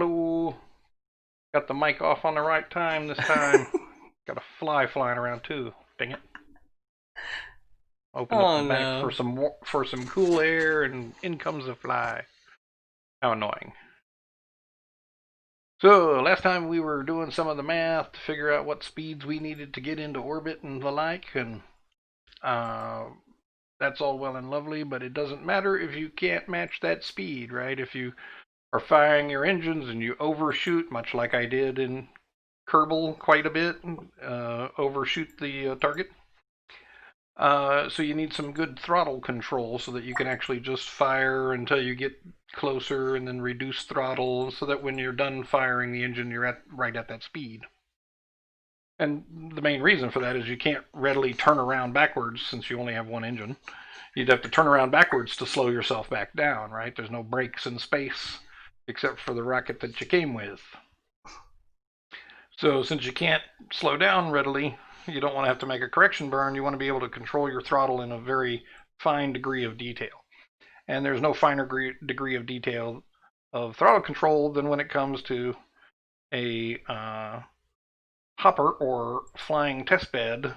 Hello. Got the mic off on the right time this time. Got a fly flying around too. Dang it. Open up the back for some cool air, and in comes a fly. How annoying. So, last time we were doing some of the math to figure out what speeds we needed to get into orbit and the like, and that's all well and lovely, but it doesn't matter if you can't match that speed, right? If you are firing your engines and you overshoot, much like I did in Kerbal quite a bit, overshoot the target. So you need some good throttle control so that you can actually just fire until you get closer and then reduce throttle so that when you're done firing the engine, you're right at that speed. And the main reason for that is you can't readily turn around backwards since you only have one engine. You'd have to turn around backwards to slow yourself back down, right? There's no brakes in space except for the rocket that you came with. So since you can't slow down readily, you don't want to have to make a correction burn. You want to be able to control your throttle in a very fine degree of detail. And there's no finer degree of detail of throttle control than when it comes to a Hopp'r or flying test bed,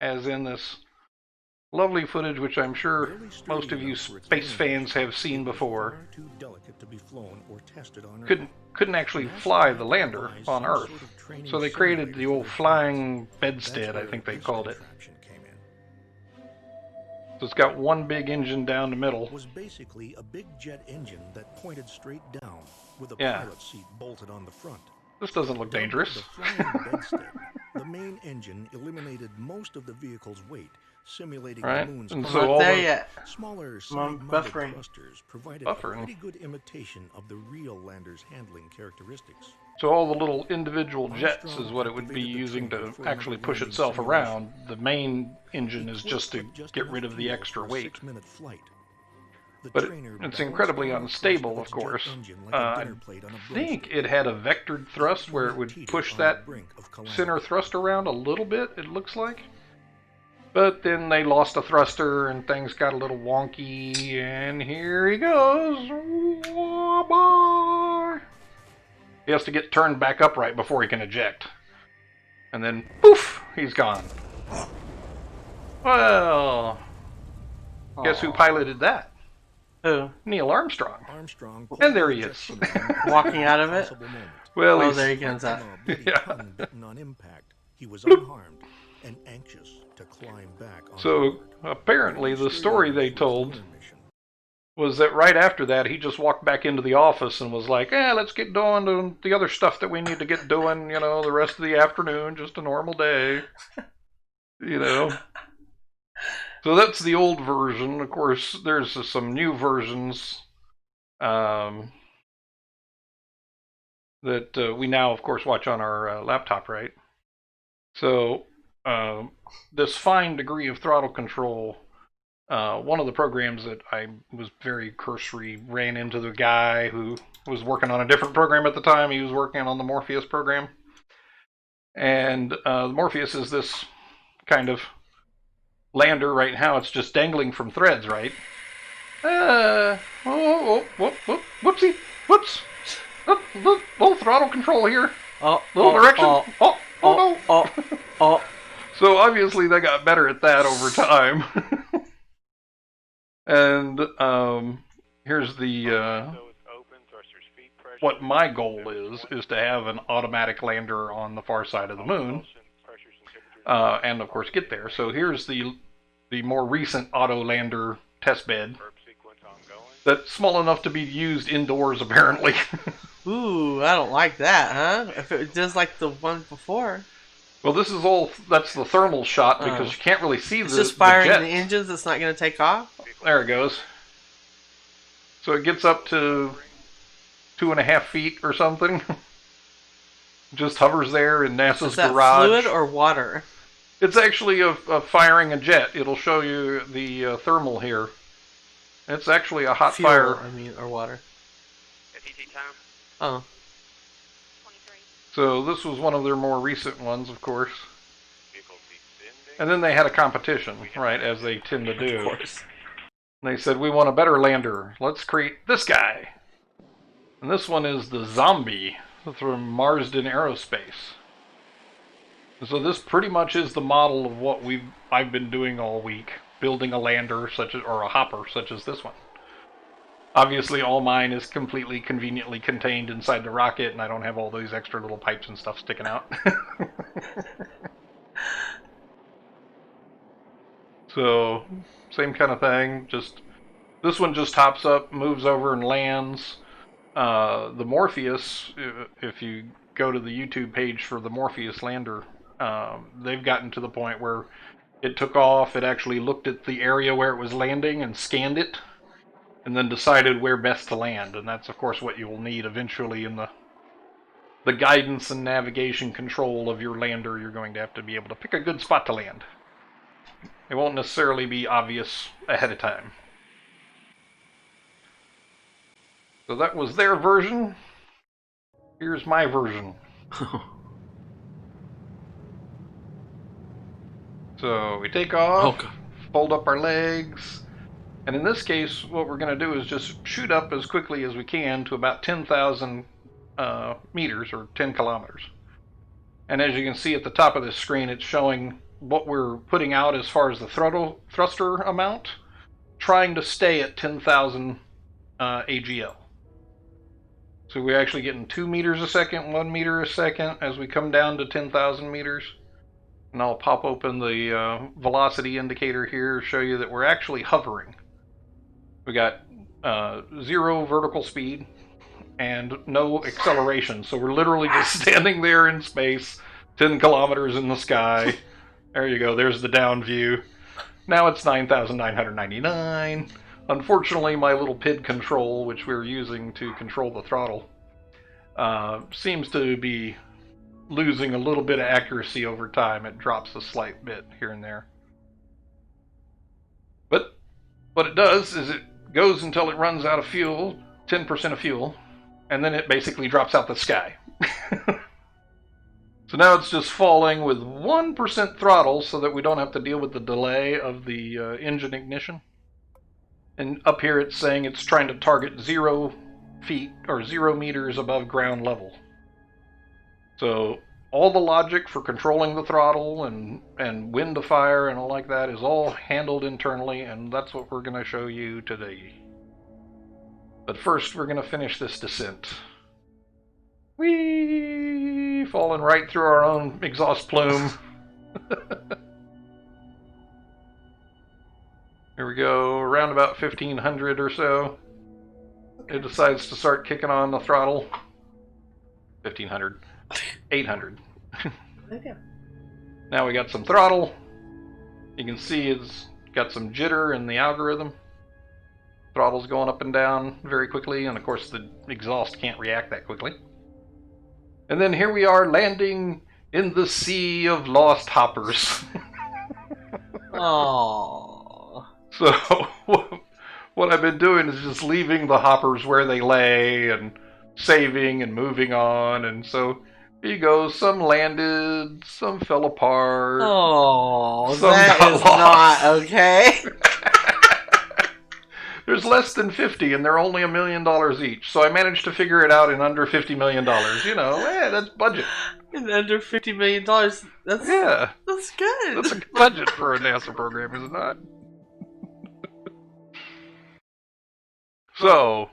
as in this lovely footage, which I'm sure most of you space fans have seen before. Couldn't actually fly the lander on Earth, so they created the old flying bedstead, I think they called it. So it's got one big engine down the middle. It was basically a big jet engine that pointed straight down with a pilot seat bolted on the front. This doesn't look dangerous. The flying bedstead, the main engine eliminated most of the vehicle's weight, simulating the moon's smaller side-mounted thrusters provided a pretty good imitation of the real lander's handling characteristics. So all the little individual jets is what it would be using to actually push itself around. The main engine is just to get rid of the extra weight. But it's incredibly unstable, of course. I think it had a vectored thrust where it would push that center thrust around a little bit, it looks like. But then they lost a thruster and things got a little wonky, and here he goes. He has to get turned back upright before he can eject. And then, poof, he's gone. Well, guess who piloted that? Who? Neil Armstrong. And there he is. Walking out of it? Well, there he goes up. Yeah. He was unharmed and anxious to climb back on So, apparently the story they told was that right after that he just walked back into the office and was like, let's get doing to the other stuff that we need to get doing, the rest of the afternoon, just a normal day. So that's the old version. Of course, there's some new versions that we now, of course, watch on our laptop, right? So this fine degree of throttle control, one of the programs that I was very cursory, ran into the guy who was working on a different program at the time. He was working on the Morpheus program. And Morpheus is this kind of lander right now. It's just dangling from threads, right? Whoopsie, whoops. Little throttle control here. Little direction. No. So obviously they got better at that over time. And here's the what my goal is to have an automatic lander on the far side of the moon. And of course get there. So here's the more recent auto lander test bed that's small enough to be used indoors apparently. Ooh, I don't like that, huh? If it was just like the one before. Well, that's the thermal shot because you can't really see it's just firing the the engines. It's not going to take off. There it goes. So it gets up to 2.5 feet or something. Just hovers there in NASA's Is that garage. Fluid or water? It's actually a firing a jet. It'll show you the thermal here. It's actually a hot Fuel, fire. or water. Oh. So this was one of their more recent ones, of course. And then they had a competition, right, as they tend to do. Of course. And they said, we want a better lander. Let's create this guy. And this one is the Zombie from Marsden Aerospace. So this pretty much is the model of what I've been doing all week, building a lander or a hopper such as this one. Obviously, all mine is completely conveniently contained inside the rocket, and I don't have all those extra little pipes and stuff sticking out. So, same kind of thing. Just this one just hops up, moves over, and lands. The Morpheus, if you go to the YouTube page for the Morpheus lander, they've gotten to the point where it took off, it actually looked at the area where it was landing and scanned it, and then decided where best to land. And that's, of course, what you will need eventually in the guidance and navigation control of your lander. You're going to have to be able to pick a good spot to land. It won't necessarily be obvious ahead of time. So that was their version. Here's my version. So we take off, fold up our legs, and in this case, what we're going to do is just shoot up as quickly as we can to about 10,000 meters, or 10 kilometers. And as you can see at the top of this screen, it's showing what we're putting out as far as the thruster amount, trying to stay at 10,000 AGL. So we're actually getting 2 meters a second, 1 meter a second as we come down to 10,000 meters. And I'll pop open the velocity indicator here to show you that we're actually hovering. We got 0 vertical speed and no acceleration. So we're literally just standing there in space, 10 kilometers in the sky. There you go, there's the down view. Now it's 9,999. Unfortunately, my little PID control, which we're using to control the throttle, seems to be losing a little bit of accuracy over time. It drops a slight bit here and there. But what it does is it goes until it runs out of fuel, 10% of fuel, and then it basically drops out the sky. So now it's just falling with 1% throttle so that we don't have to deal with the delay of the engine ignition. And up here it's saying it's trying to target 0 feet or 0 meters above ground level. So all the logic for controlling the throttle and when to fire and all like that is all handled internally, and that's what we're going to show you today. But first we're going to finish this descent. Whee! Falling right through our own exhaust plume. Here we go, around about 1500 or so. It decides to start kicking on the throttle. 1500. 800. Okay. Now we got some throttle. You can see it's got some jitter in the algorithm. Throttle's going up and down very quickly, and of course the exhaust can't react that quickly. And then here we are landing in the sea of lost hoppers. Aww. So what I've been doing is just leaving the hoppers where they lay and saving and moving on. And so here you go. Some landed, some fell apart. Oh, that is not okay. There's less than 50, and they're only $1 million each. So I managed to figure it out in under $50 million. You know, that's budget. In under $50 million, that's good. That's a budget for a NASA program, is it not? So,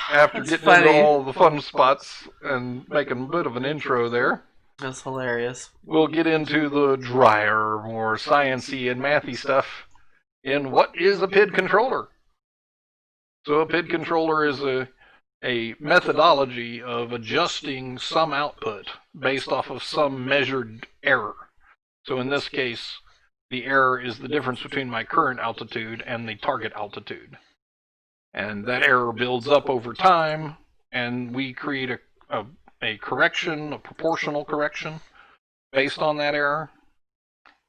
after getting into all the fun spots and making a bit of an intro there, that's hilarious. We'll get into the drier, more sciencey and mathy stuff in what is a PID controller. So a PID controller is a methodology of adjusting some output based off of some measured error. So in this case, the error is the difference between my current altitude and the target altitude. And that error builds up over time, and we create a correction, a proportional correction, based on that error.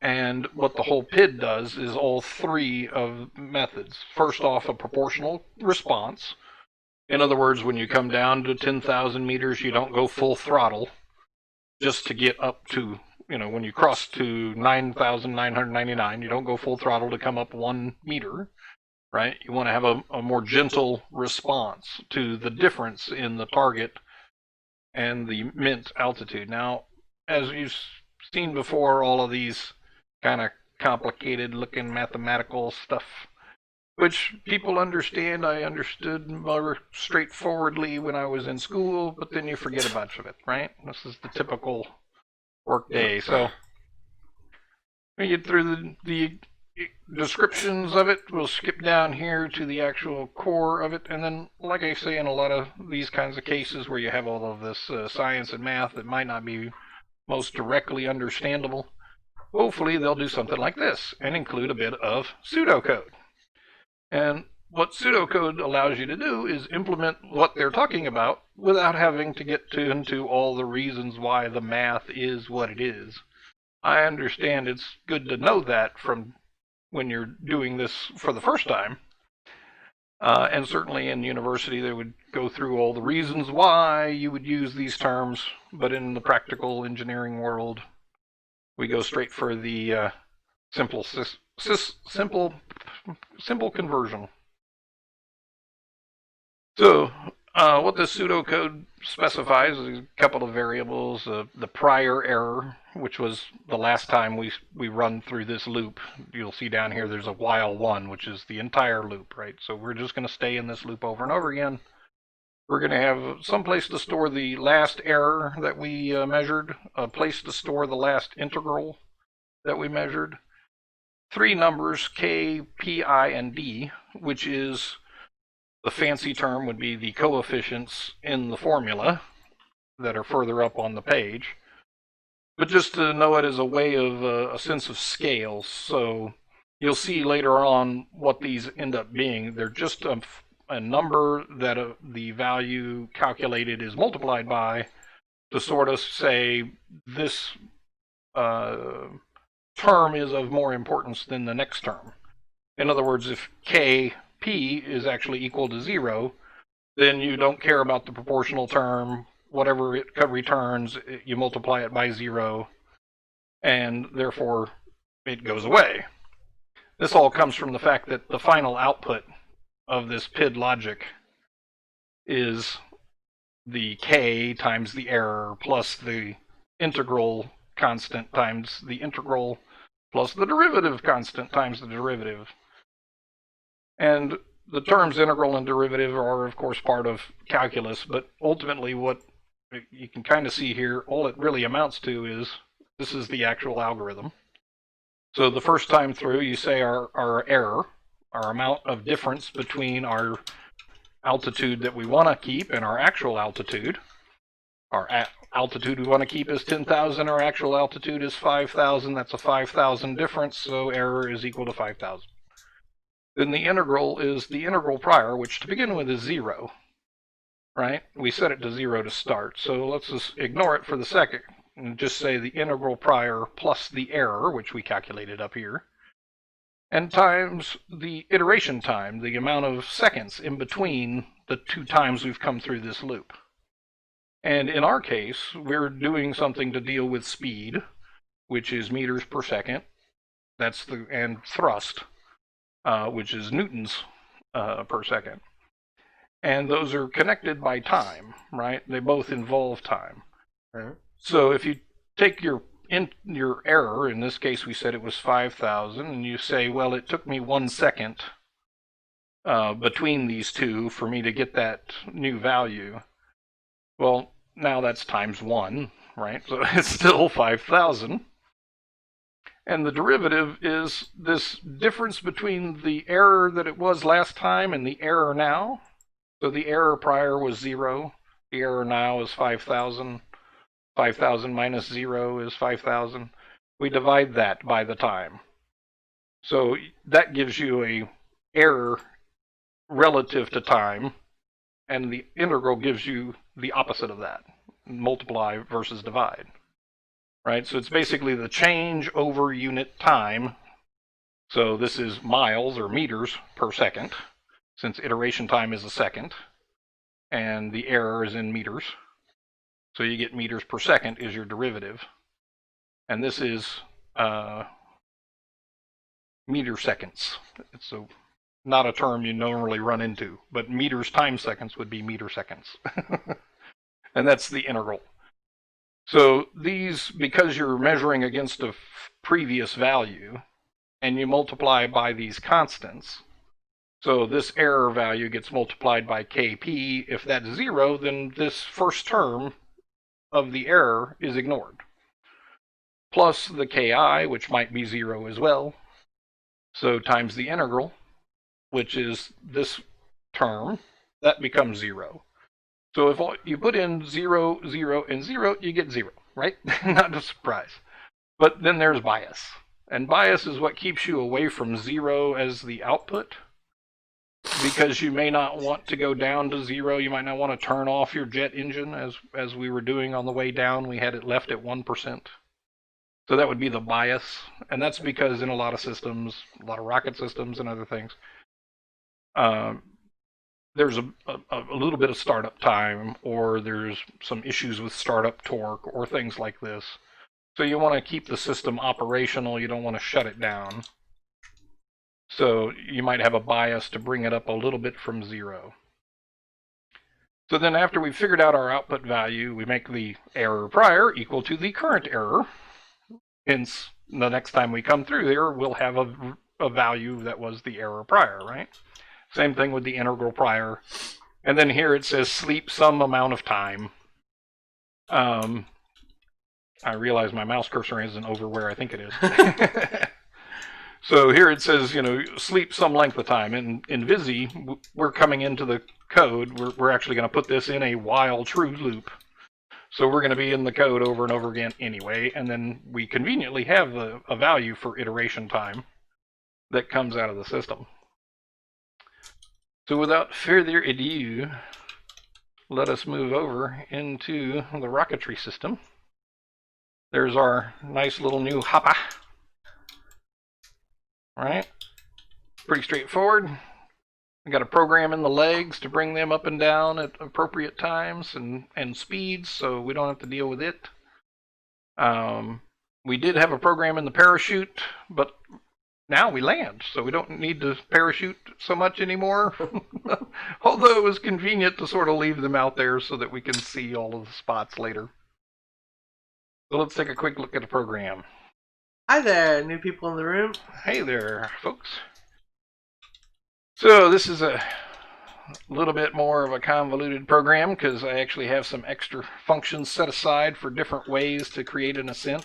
And what the whole PID does is all 3 of methods. First off, a proportional response. In other words, when you come down to 10,000 meters, you don't go full throttle just to get up to, when you cross to 9,999, you don't go full throttle to come up 1 meter. right? You want to have a more gentle response to the difference in the target and the mint altitude. Now, as you've seen before, all of these kind of complicated looking mathematical stuff, which people understand. I understood more straightforwardly when I was in school, but then you forget a bunch of it, right? This is the typical work day. So we get through the descriptions of it. We'll skip down here to the actual core of it, and then, like I say, in a lot of these kinds of cases where you have all of this science and math that might not be most directly understandable, hopefully they'll do something like this and include a bit of pseudocode. And what pseudocode allows you to do is implement what they're talking about without having to get into all the reasons why the math is what it is. I understand it's good to know that from when you're doing this for the first time. And certainly in university, they would go through all the reasons why you would use these terms. But in the practical engineering world, we go straight for the simple conversion. So what the pseudocode specifies is a couple of variables. The prior error, which was the last time we run through this loop. You'll see down here there's a while one, which is the entire loop, right? So we're just going to stay in this loop over and over again. We're going to have some place to store the last error that we measured, a place to store the last integral that we measured, 3 numbers, k, p, I, and d, which is the fancy term would be the coefficients in the formula that are further up on the page. But just to know it as a way of a sense of scale. So you'll see later on what these end up being. They're just a number that the value calculated is multiplied by to sort of say this term is of more importance than the next term. In other words, if kp is actually equal to 0, then you don't care about the proportional term. Whatever it returns, you multiply it by 0, and therefore it goes away. This all comes from the fact that the final output of this PID logic is the k times the error plus the integral constant times the integral plus the derivative constant times the derivative. And the terms integral and derivative are, of course, part of calculus, but ultimately what you can kind of see here, all it really amounts to is this is the actual algorithm. So the first time through, you say our error, our amount of difference between our altitude that we want to keep and our actual altitude. Our altitude we want to keep is 10,000, our actual altitude is 5,000. That's a 5,000 difference, so error is equal to 5,000. Then the integral is the integral prior, which to begin with is 0, right? We set it to 0 to start, so let's just ignore it for the second and just say the integral prior plus the error, which we calculated up here, and times the iteration time, the amount of seconds in between the 2 times we've come through this loop. And in our case, we're doing something to deal with speed, which is meters per second, and thrust, which is newtons per second. And those are connected by time, right? They both involve time. Right. So if you take your error, in this case we said it was 5,000, and you say, well, it took me 1 second between these two for me to get that new value. Well, now that's times 1, right? So it's still 5,000. And the derivative is this difference between the error that it was last time and the error now. So the error prior was 0. The error now is 5,000. 5,000 minus 0 is 5,000. We divide that by the time. So that gives you a error relative to time, and the integral gives you the opposite of that, multiply versus divide. Right? So it's basically the change over unit time. So this is miles or meters per second, since iteration time is a second, and the error is in meters. So you get meters per second is your derivative. And this is meter seconds. So not a term you normally run into, but meters times seconds would be meter seconds. And that's the integral. So these, because you're measuring against a previous value, and you multiply by these constants, so this error value gets multiplied by kp. If that's 0, then this first term of the error is ignored. Plus the ki, which might be 0 as well. So times the integral, which is this term, that becomes 0. So if you put in 0, 0, and 0, you get 0, right? Not a surprise. But then there's bias. And bias is what keeps you away from 0 as the output. Because you may not want to go down to 0. You might not want to turn off your jet engine as we were doing on the way down. We had it left at 1%. So that would be the bias. And that's because in a lot of systems, a lot of rocket systems and other things, there's a little bit of startup time, or there's some issues with startup torque or things like this. So you want to keep the system operational. You don't want to shut it down. So you might have a bias to bring it up a little bit from 0. So then after we've figured out our output value, we make the error prior equal to the current error. Hence, the next time we come through there, we'll have a value that was the error prior, right? Same thing with the integral prior. And then here it says sleep some amount of time. I realize my mouse cursor isn't over where I think it is. So here it says, sleep some length of time. In Vizzy, we're coming into the code. We're actually going to put this in a while true loop. So we're going to be in the code over and over again anyway, and then we conveniently have a value for iteration time that comes out of the system. So without further ado, let us move over into the rocketry system. There's our nice little new Hopp'r. Right? Pretty straightforward. We got a program in the legs to bring them up and down at appropriate times and speeds, so we don't have to deal with it. We did have a program in the parachute, but now we land, so we don't need to parachute so much anymore. Although it was convenient to sort of leave them out there so that we can see all of the spots later. So let's take a quick look at the program. Hi there, new people in the room. Hey there, folks. So this is a little bit more of a convoluted program because I actually have some extra functions set aside for different ways to create an ascent.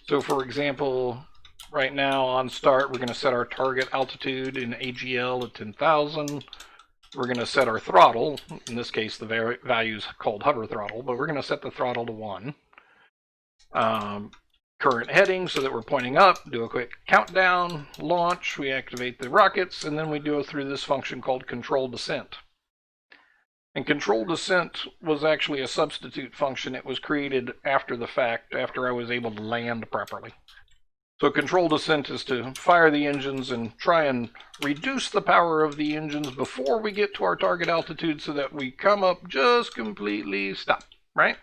So for example, right now on start, we're going to set our target altitude in AGL at 10,000. We're going to set our throttle. In this case, the value is called hover throttle, but we're going to set the throttle to 1. Current heading so that we're pointing up, do a quick countdown, launch, we activate the rockets, and then we go through this function called control descent. And control descent was actually a substitute function. It was created after the fact, after I was able to land properly. So control descent is to fire the engines and try and reduce the power of the engines before we get to our target altitude so that we come up just completely stop, right?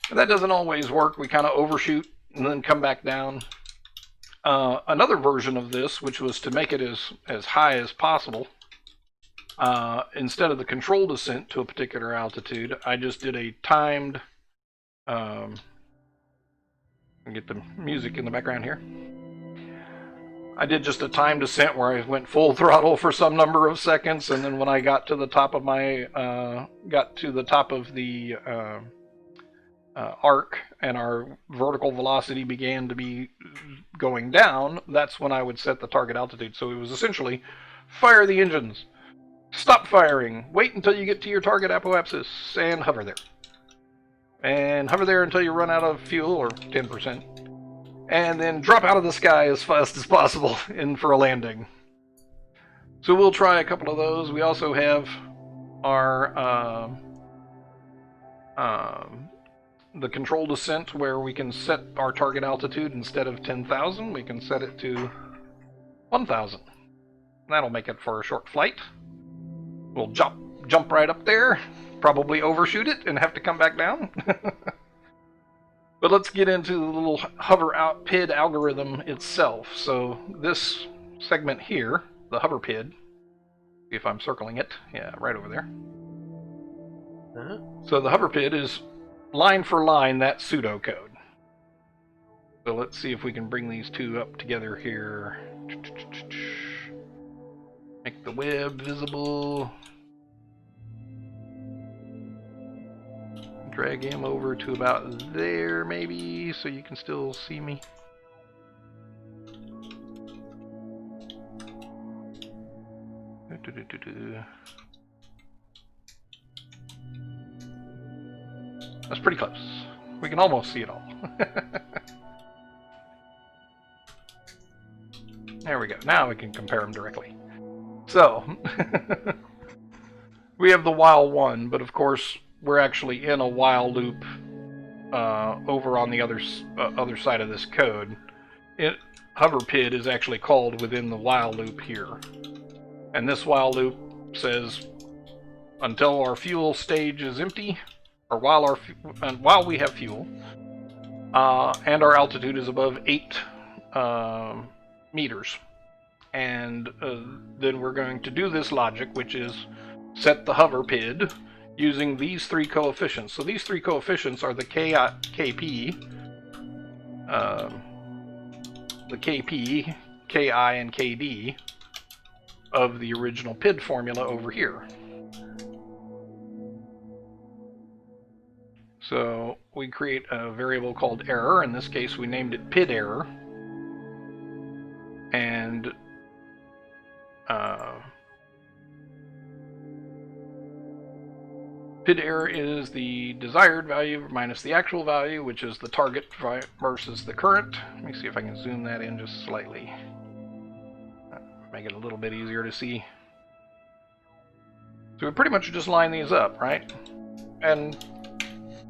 And that doesn't always work. We kind of overshoot and then come back down. Another version of this, which was to make it as high as possible, instead of the control descent to a particular altitude, I just did a timed, get the music in the background here. I did just a timed descent where I went full throttle for some number of seconds, and then when I got to the top of the arc and our vertical velocity began to be going down, that's when I would set the target altitude. So it was essentially fire the engines, stop firing, wait until you get to your target apoapsis, and hover there. And hover there until you run out of fuel, or 10%. And then drop out of the sky as fast as possible in for a landing. So we'll try a couple of those. We also have our the control descent where we can set our target altitude instead of 10,000. We can set it to 1,000. That'll make it for a short flight. We'll jump right up there, probably overshoot it and have to come back down. But let's get into the little Hopp'r PID algorithm itself. So this segment here, the hover PID. See if I'm circling it. Yeah, right over there. So the hover PID is line for line that pseudocode. So let's see if we can bring these two up together here. Make the web visible. Drag him over to about there, maybe, so you can still see me. That's pretty close. We can almost see it all. There we go. Now we can compare them directly. So, we have the while one, but of course we're actually in a while loop over on the other side of this code. Hover PID is actually called within the while loop here. And this while loop says until our fuel stage is empty, or while we have fuel, and our altitude is above 8 meters. And then we're going to do this logic, which is set the hover PID using these three coefficients. So these three coefficients are the KP, KI, and KD of the original PID formula over here. So we create a variable called error. In this case, we named it PID error. And PID error is the desired value minus the actual value, which is the target versus the current. Let me see if I can zoom that in just slightly. Make it a little bit easier to see. So we pretty much just line these up, right? And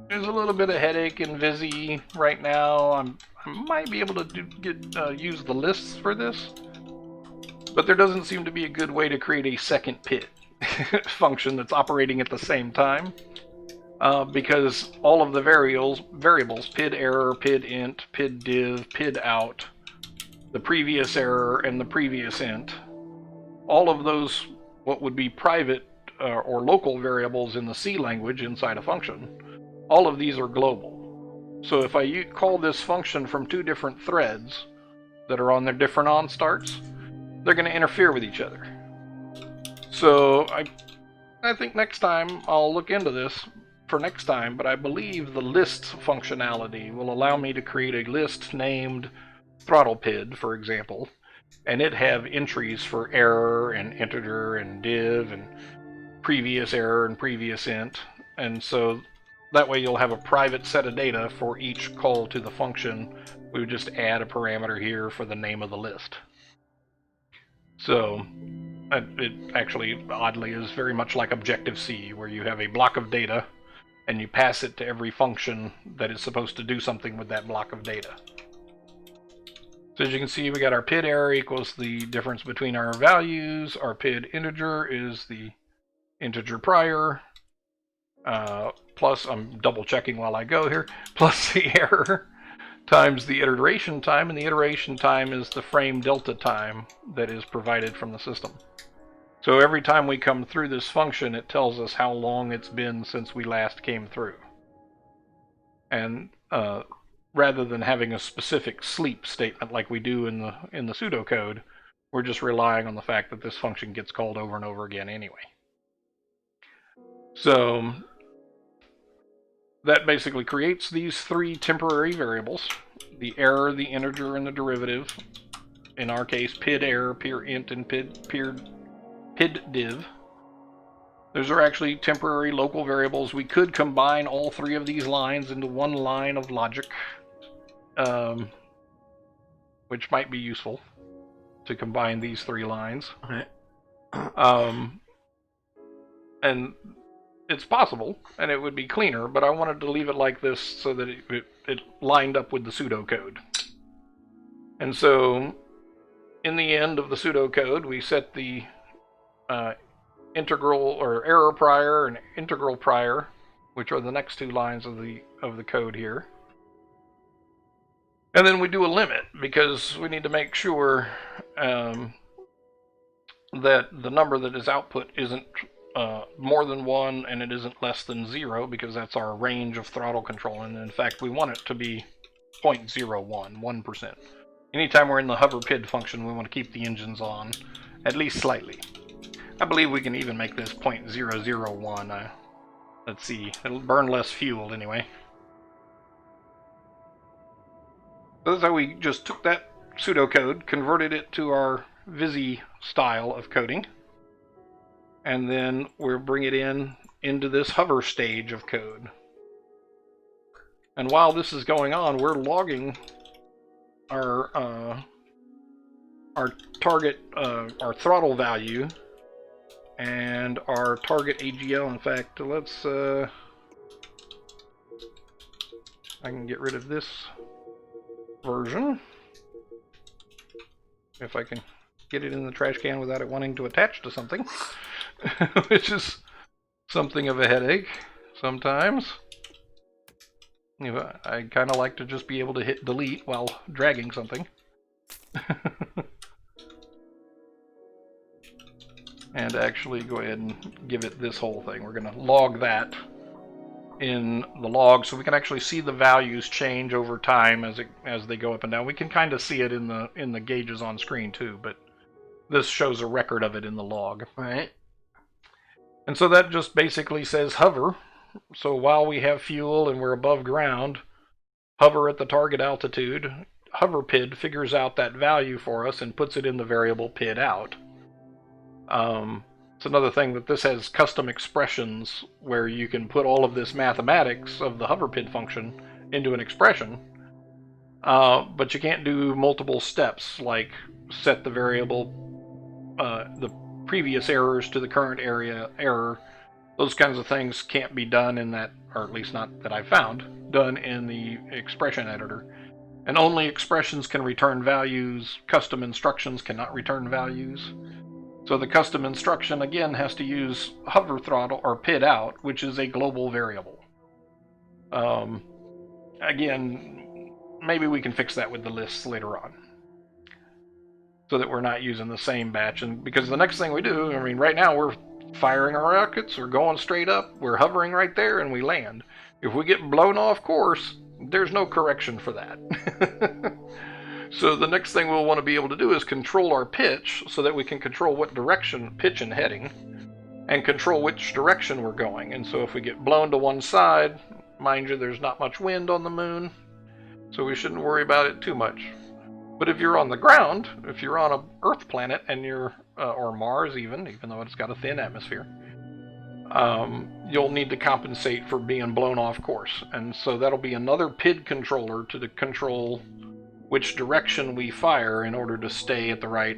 there's a little bit of headache in Vizzy right now. I might be able to use the lists for this, but there doesn't seem to be a good way to create a second PID function that's operating at the same time, because all of the variables, PID error, PID int, PID div, PID out, the previous error, and the previous int, all of those, what would be private or local variables in the C language inside a function, all of these are global. So if I call this function from two different threads that are on their different on starts, they're going to interfere with each other. So I think next time I'll look into this for next time, but I believe the lists functionality will allow me to create a list named Throttle PID, for example, and it have entries for error and integer and div and previous error and previous int, and so that way you'll have a private set of data for each call to the function. We would just add a parameter here for the name of the list. So it actually, oddly, is very much like Objective-C, where you have a block of data and you pass it to every function that is supposed to do something with that block of data. So as you can see, we got our PID error equals the difference between our values. Our PID integer is the integer prior, plus, I'm double checking while I go here, plus the error times the iteration time, and the iteration time is the frame delta time that is provided from the system. So every time we come through this function, it tells us how long it's been since we last came through. And rather than having a specific sleep statement like we do in the pseudocode, we're just relying on the fact that this function gets called over and over again anyway. So that basically creates these three temporary variables: the error, the integer, and the derivative. In our case, PID error, PID int, and PID div. Those are actually temporary local variables. We could combine all three of these lines into one line of logic, which might be useful to combine these three lines. Okay. And it's possible, and it would be cleaner, but I wanted to leave it like this so that it lined up with the pseudocode. And so, in the end of the pseudocode, we set the integral or error prior and integral prior, which are the next two lines of the code here. And then we do a limit, because we need to make sure that the number that is output isn't more than 1 and it isn't less than 0, because that's our range of throttle control, and in fact we want it to be 0.01, 1%. Anytime we're in the hover PID function, we want to keep the engines on, at least slightly. I believe we can even make this 0.001. Let's see, it'll burn less fuel anyway. So that's how we just took that pseudocode, converted it to our Vizzy style of coding, and then we'll bring it into this hover stage of code. And while this is going on, we're logging our target, our throttle value, and our target AGL. In fact, let's I can get rid of this version if I can get it in the trash can without it wanting to attach to something, which is something of a headache sometimes. You know, I kind of like to just be able to hit delete while dragging something. And actually go ahead and give it this whole thing. We're going to log that in the log so we can actually see the values change over time as they go up and down. We can kind of see it in the gauges on screen too, but this shows a record of it in the log. Right. And so that just basically says hover. So while we have fuel and we're above ground, hover at the target altitude. Hover PID figures out that value for us and puts it in the variable PID out. It's another thing that this has custom expressions where you can put all of this mathematics of the hover PID function into an expression, but you can't do multiple steps like set the variable, the previous errors to the current error. Those kinds of things can't be done in that, or at least not that I've found, done in the expression editor. And only expressions can return values. Custom instructions cannot return values. So the custom instruction, again, has to use hover throttle or PID out, which is a global variable. Again, maybe we can fix that with the lists later on, so that we're not using the same batch. And because the next thing we do, I mean, right now we're firing our rockets, we're going straight up, we're hovering right there, and we land. If we get blown off course, there's no correction for that. So the next thing we'll want to be able to do is control our pitch so that we can control what direction, pitch and heading, and control which direction we're going. And so if we get blown to one side, mind you, there's not much wind on the moon, so we shouldn't worry about it too much. But if you're on the ground, if you're on an Earth planet and you're, or Mars even though it's got a thin atmosphere, you'll need to compensate for being blown off course. And so that'll be another PID controller to control which direction we fire in order to stay at the right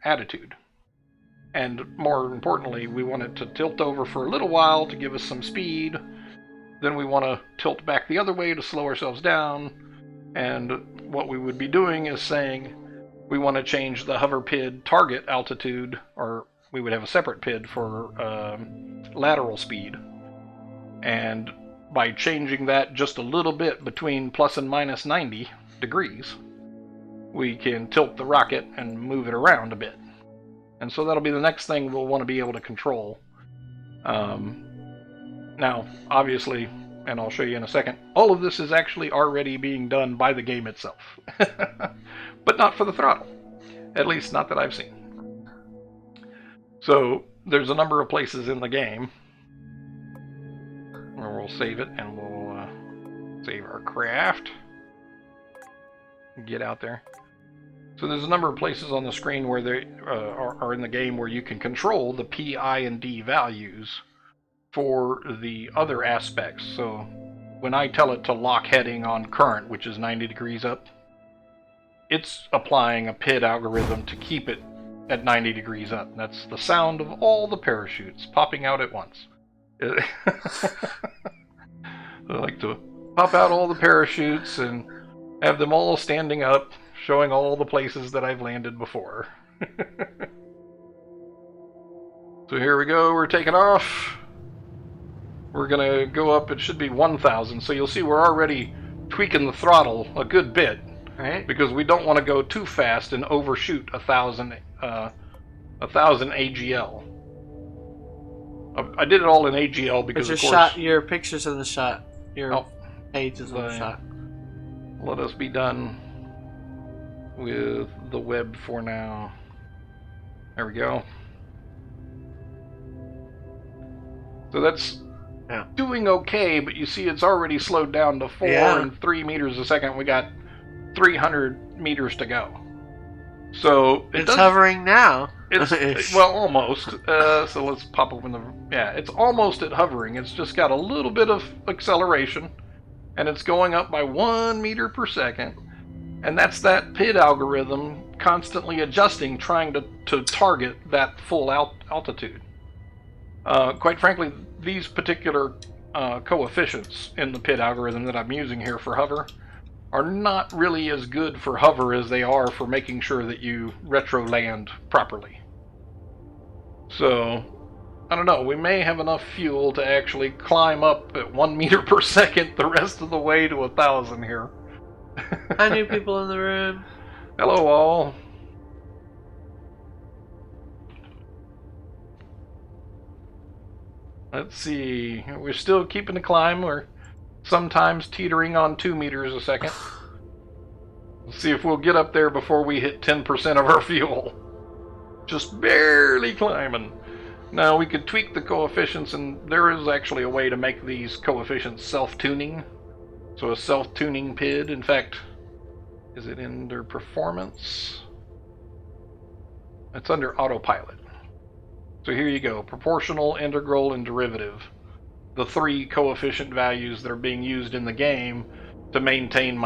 attitude. And more importantly, we want it to tilt over for a little while to give us some speed. Then we want to tilt back the other way to slow ourselves down. And what we would be doing is saying we want to change the hover PID target altitude, or we would have a separate PID for lateral speed. And by changing that just a little bit between plus and minus 90 degrees, we can tilt the rocket and move it around a bit. And so that'll be the next thing we'll want to be able to control. Now, obviously, and I'll show you in a second, all of this is actually already being done by the game itself. But not for the throttle. At least not that I've seen. So there's a number of places in the game where we'll save it, and we'll save our craft. Get out there. So there's a number of places on the screen where they are in the game where you can control the P, I, and D values for the other aspects. So when I tell it to lock heading on current, which is 90 degrees up, it's applying a PID algorithm to keep it at 90 degrees up. That's the sound of all the parachutes popping out at once. I like to pop out all the parachutes and have them all standing up, showing all the places that I've landed before. So here we go, we're taking off. We're gonna go up, it should be 1,000, so you'll see we're already tweaking the throttle a good bit. Right. Because we don't want to go too fast and overshoot 1,000 AGL. I did it all in AGL because of course your pictures in the shot. Your pages in the shot. Let us be done with the web for now. There we go. So that's doing okay, but you see it's already slowed down to 4 and 3 meters a second. We got 300 meters to go. So it's hovering now. It's well, almost. So let's pop open the. Yeah, it's almost at hovering. It's just got a little bit of acceleration, and it's going up by 1 meter per second. And that's that PID algorithm constantly adjusting, trying to target that full altitude. Quite frankly, these particular coefficients in the PID algorithm that I'm using here for hover are not really as good for hover as they are for making sure that you retro land properly. So, I don't know, we may have enough fuel to actually climb up at 1 meter per second the rest of the way to 1,000 here. Hi, new people in the room. Hello, all. Let's see. We're still keeping the climb. We're sometimes teetering on 2 meters a second. Let's see if we'll get up there before we hit 10% of our fuel. Just barely climbing. Now, we could tweak the coefficients, and there is actually a way to make these coefficients self-tuning. So a self-tuning PID, in fact, is it under performance? It's under autopilot. So here you go, proportional, integral, and derivative. The 3 coefficient values that are being used in the game to maintain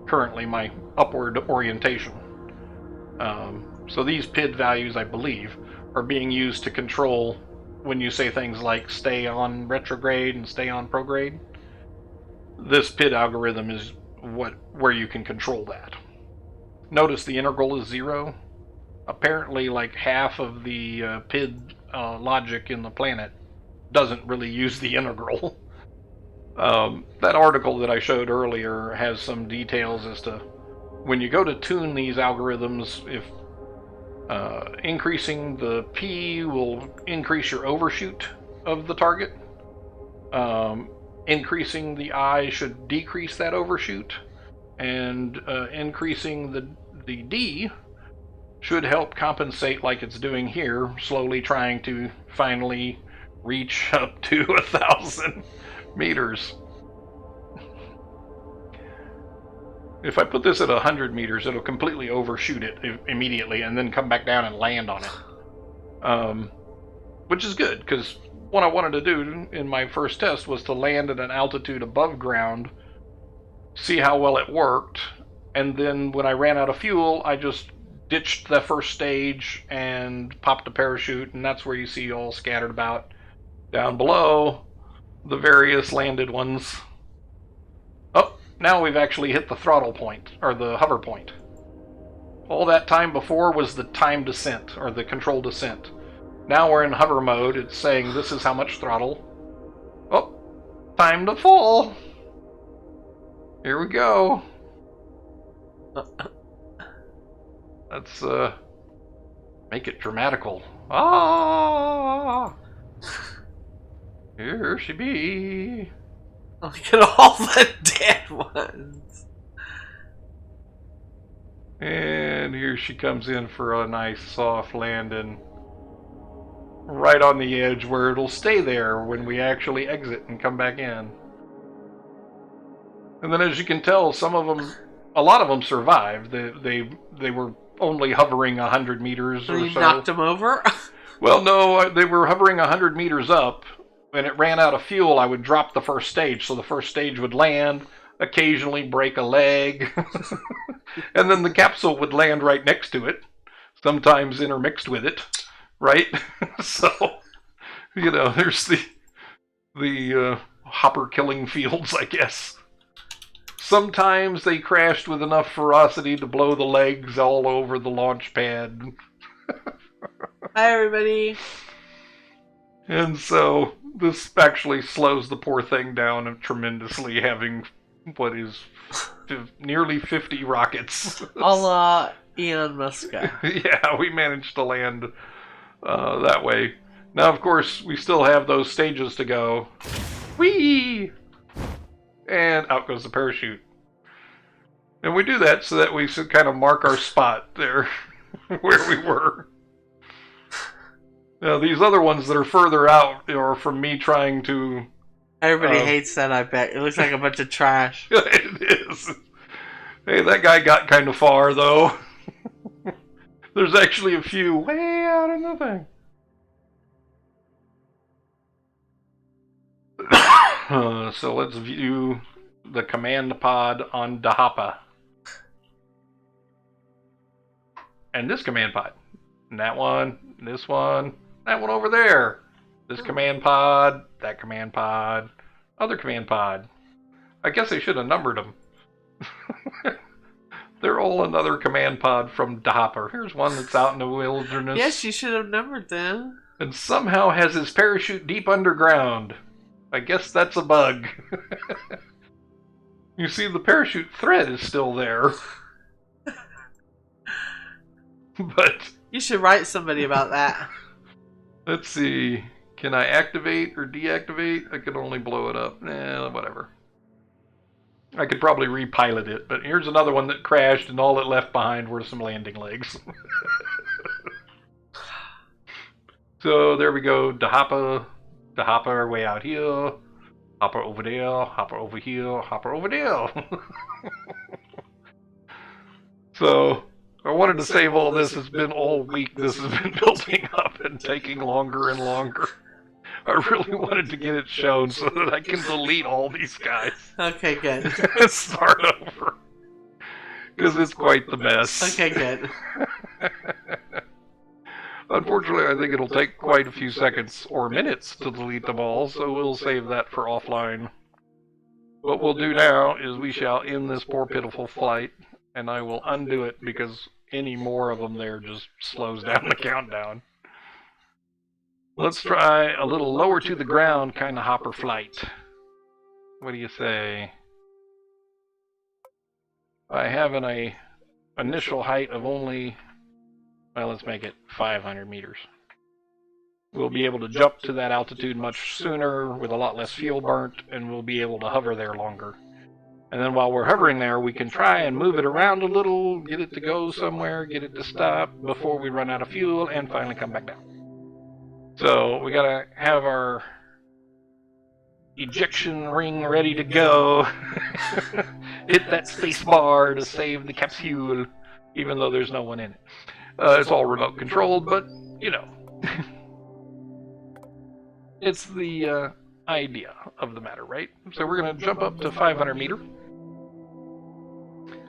currently my upward orientation. So these PID values, I believe, are being used to control when you say things like stay on retrograde and stay on prograde. This PID algorithm is where you can control that. Notice the integral is 0. Apparently, like half of the PID logic in the planet doesn't really use the integral. That article that I showed earlier has some details as to when you go to tune these algorithms, if increasing the P will increase your overshoot of the target. Increasing the I should decrease that overshoot, and increasing the D should help compensate like it's doing here, slowly trying to finally reach up to 1,000 meters. If I put this at 100 meters, it'll completely overshoot it immediately and then come back down and land on it. Which is good, because what I wanted to do in my first test was to land at an altitude above ground, see how well it worked, and then when I ran out of fuel, I just ditched the first stage and popped a parachute, and that's where you see all scattered about down below the various landed ones. Oh, now we've actually hit the throttle point, or the hover point. All that time before was the time descent, or the control descent. Now we're in hover mode. It's saying this is how much throttle. Oh, time to fall. Here we go. Let's make it dramatical. Ah! Here she be. Look at all the dead ones. And here she comes in for a nice soft landing. Right on the edge where it'll stay there when we actually exit and come back in. And then as you can tell, a lot of them survived. They were only hovering 100 meters or so. You knocked them over? Well, no, they were hovering 100 meters up. When it ran out of fuel, I would drop the first stage, so the first stage would land, occasionally break a leg, and then the capsule would land right next to it, sometimes intermixed with it, right? So, there's the Hopp'r killing fields, I guess. Sometimes they crashed with enough ferocity to blow the legs all over the launch pad. Hi, everybody. And so this actually slows the poor thing down tremendously, having what is nearly 50 rockets. A la Elon Musk. Yeah, we managed to land that way. Now, of course, we still have those stages to go. Whee! And out goes the parachute. And we do that so that we kind of mark our spot there where we were. Now, these other ones that are further out are from me trying to... Everybody hates that, I bet. It looks like a bunch of trash. It is. Hey, that guy got kind of far, though. There's actually a few way out in the thing. So let's view the command pod on the Hopp'r. And this command pod. And that one, this one, that one over there. This command pod, that command pod, other command pod. I guess I should have numbered them. They're all another command pod from the Hopp'r. Here's one that's out in the wilderness. Yes, you should have numbered them. And somehow has his parachute deep underground. I guess that's a bug. You see, the parachute thread is still there. But... You should write somebody about that. Let's see. Can I activate or deactivate? I could only blow it up. Whatever. I could probably repilot it, but here's another one that crashed and all it left behind were some landing legs. So there we go. The Hopp'r way out here. Hopp'r over there. Hopp'r over here. Hopp'r over there. So I wanted to save all this. It's been all week. This has been building up and taking longer and longer. I really wanted to get it shown so that I can delete all these guys. Okay, good. And start over. Because it's quite the mess. Okay, good. Unfortunately, I think it'll take quite a few seconds or minutes to delete them all, so we'll save that for offline. What we'll do now is we shall end this poor pitiful flight, and I will undo it because any more of them there just slows down the countdown. Let's try a little lower to the ground kind of Hopp'r flight. What do you say? I have an initial height of only, well, let's make it 500 meters. We'll be able to jump to that altitude much sooner with a lot less fuel burnt, and we'll be able to hover there longer. And then while we're hovering there, we can try and move it around a little, get it to go somewhere, get it to stop before we run out of fuel, and finally come back down. So we gotta have our ejection ring ready to go. Hit that space bar to save the capsule, even though there's no one in it. It's all remote controlled, but, you know. It's the idea of the matter, right? So we're going to jump up to 500 meter.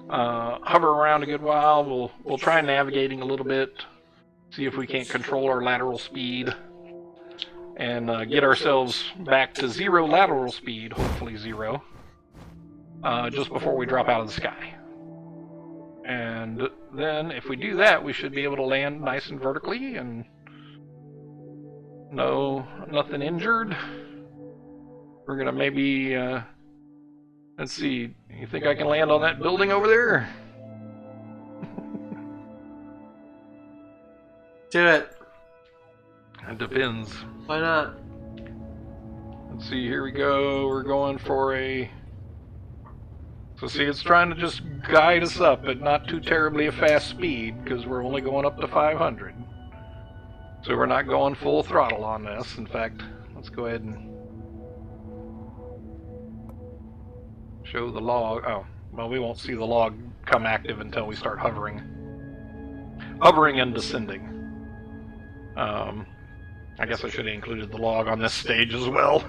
Hover around a good while. We'll try navigating a little bit. See if we can't control our lateral speed. And get ourselves back to 0 lateral speed, hopefully 0. Just before we drop out of the sky. And then if we do that, we should be able to land nice and vertically and nothing injured. We're gonna maybe let's see, you think I can land on that building over there? Do it. It depends. Why not? Let's see, here we go. We're going for a... So see, it's trying to just guide us up at not too terribly a fast speed, because we're only going up to 500. So we're not going full throttle on this. In fact, let's go ahead and show the log. Oh, well, we won't see the log come active until we start hovering. Hovering and descending. I guess I should have included the log on this stage as well.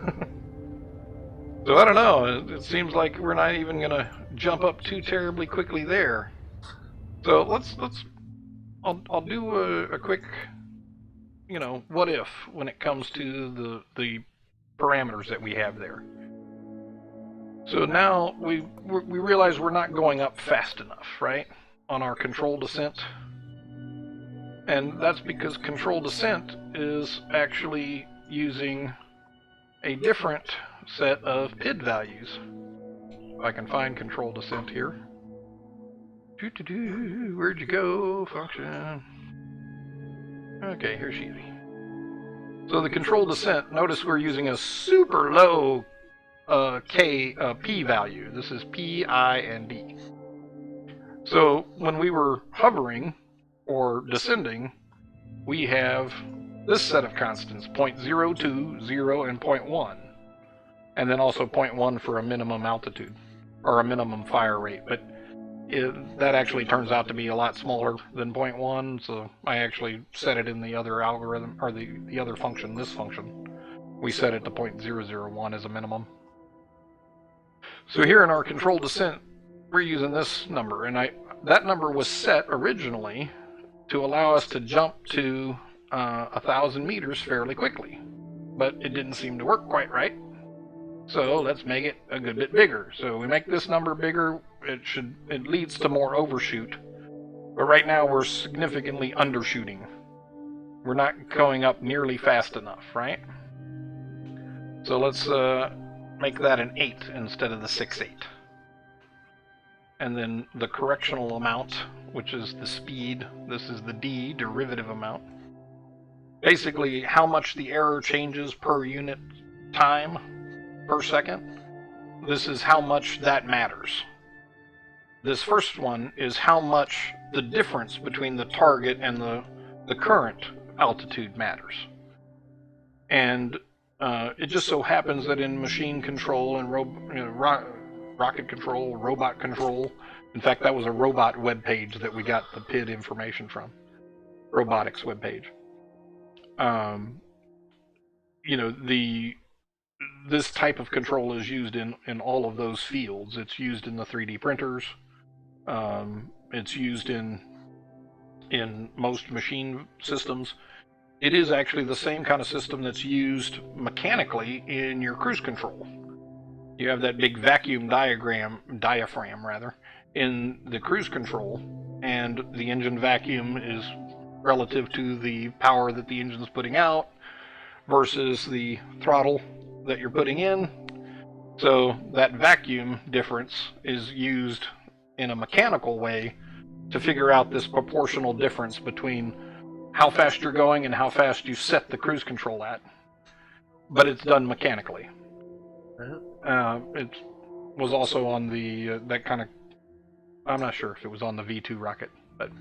So I don't know, it seems like we're not even going to jump up too terribly quickly there. So I'll do a quick, what if when it comes to the parameters that we have there. So now we realize we're not going up fast enough, right? On our control descent. And that's because control descent is actually using a different set of PID values. If I can find control descent here. Where'd you go? Function. Okay, here she is. So the control descent, notice we're using a super low P value. This is P, I, and D. So when we were hovering or descending, we have this set of constants, 0.02, 0, and 0.1. And then also 0.1 for a minimum altitude, or a minimum fire rate. But that actually turns out to be a lot smaller than 0.1, so I actually set it in the other algorithm, or the other function, this function. We set it to 0.001 as a minimum. So here in our control descent, we're using this number, and that number was set originally to allow us to jump to 1,000 meters fairly quickly. But it didn't seem to work quite right. So let's make it a good bit bigger. So we make this number bigger, it leads to more overshoot. But right now we're significantly undershooting. We're not going up nearly fast enough, right? So let's make that an 8 instead of the 6/8. And then the correctional amount, which is the speed, this is the D, derivative amount. Basically how much the error changes per unit time per second. This is how much that matters. This first one is how much the difference between the target and the current altitude matters. And it just so happens that in machine control and rocket control, robot control, in fact that was a robot web page that we got the PID information from, robotics web page. This type of control is used in all of those fields. It's used in the 3D printers. It's used in most machine systems. It is actually the same kind of system that's used mechanically in your cruise control. You have that big vacuum diaphragm in the cruise control, and the engine vacuum is relative to the power that the engine's putting out versus the throttle that you're putting in. So that vacuum difference is used in a mechanical way to figure out this proportional difference between how fast you're going and how fast you set the cruise control at. But it's done mechanically. It was also on the that kind of, I'm not sure if it was on the V2 rocket, but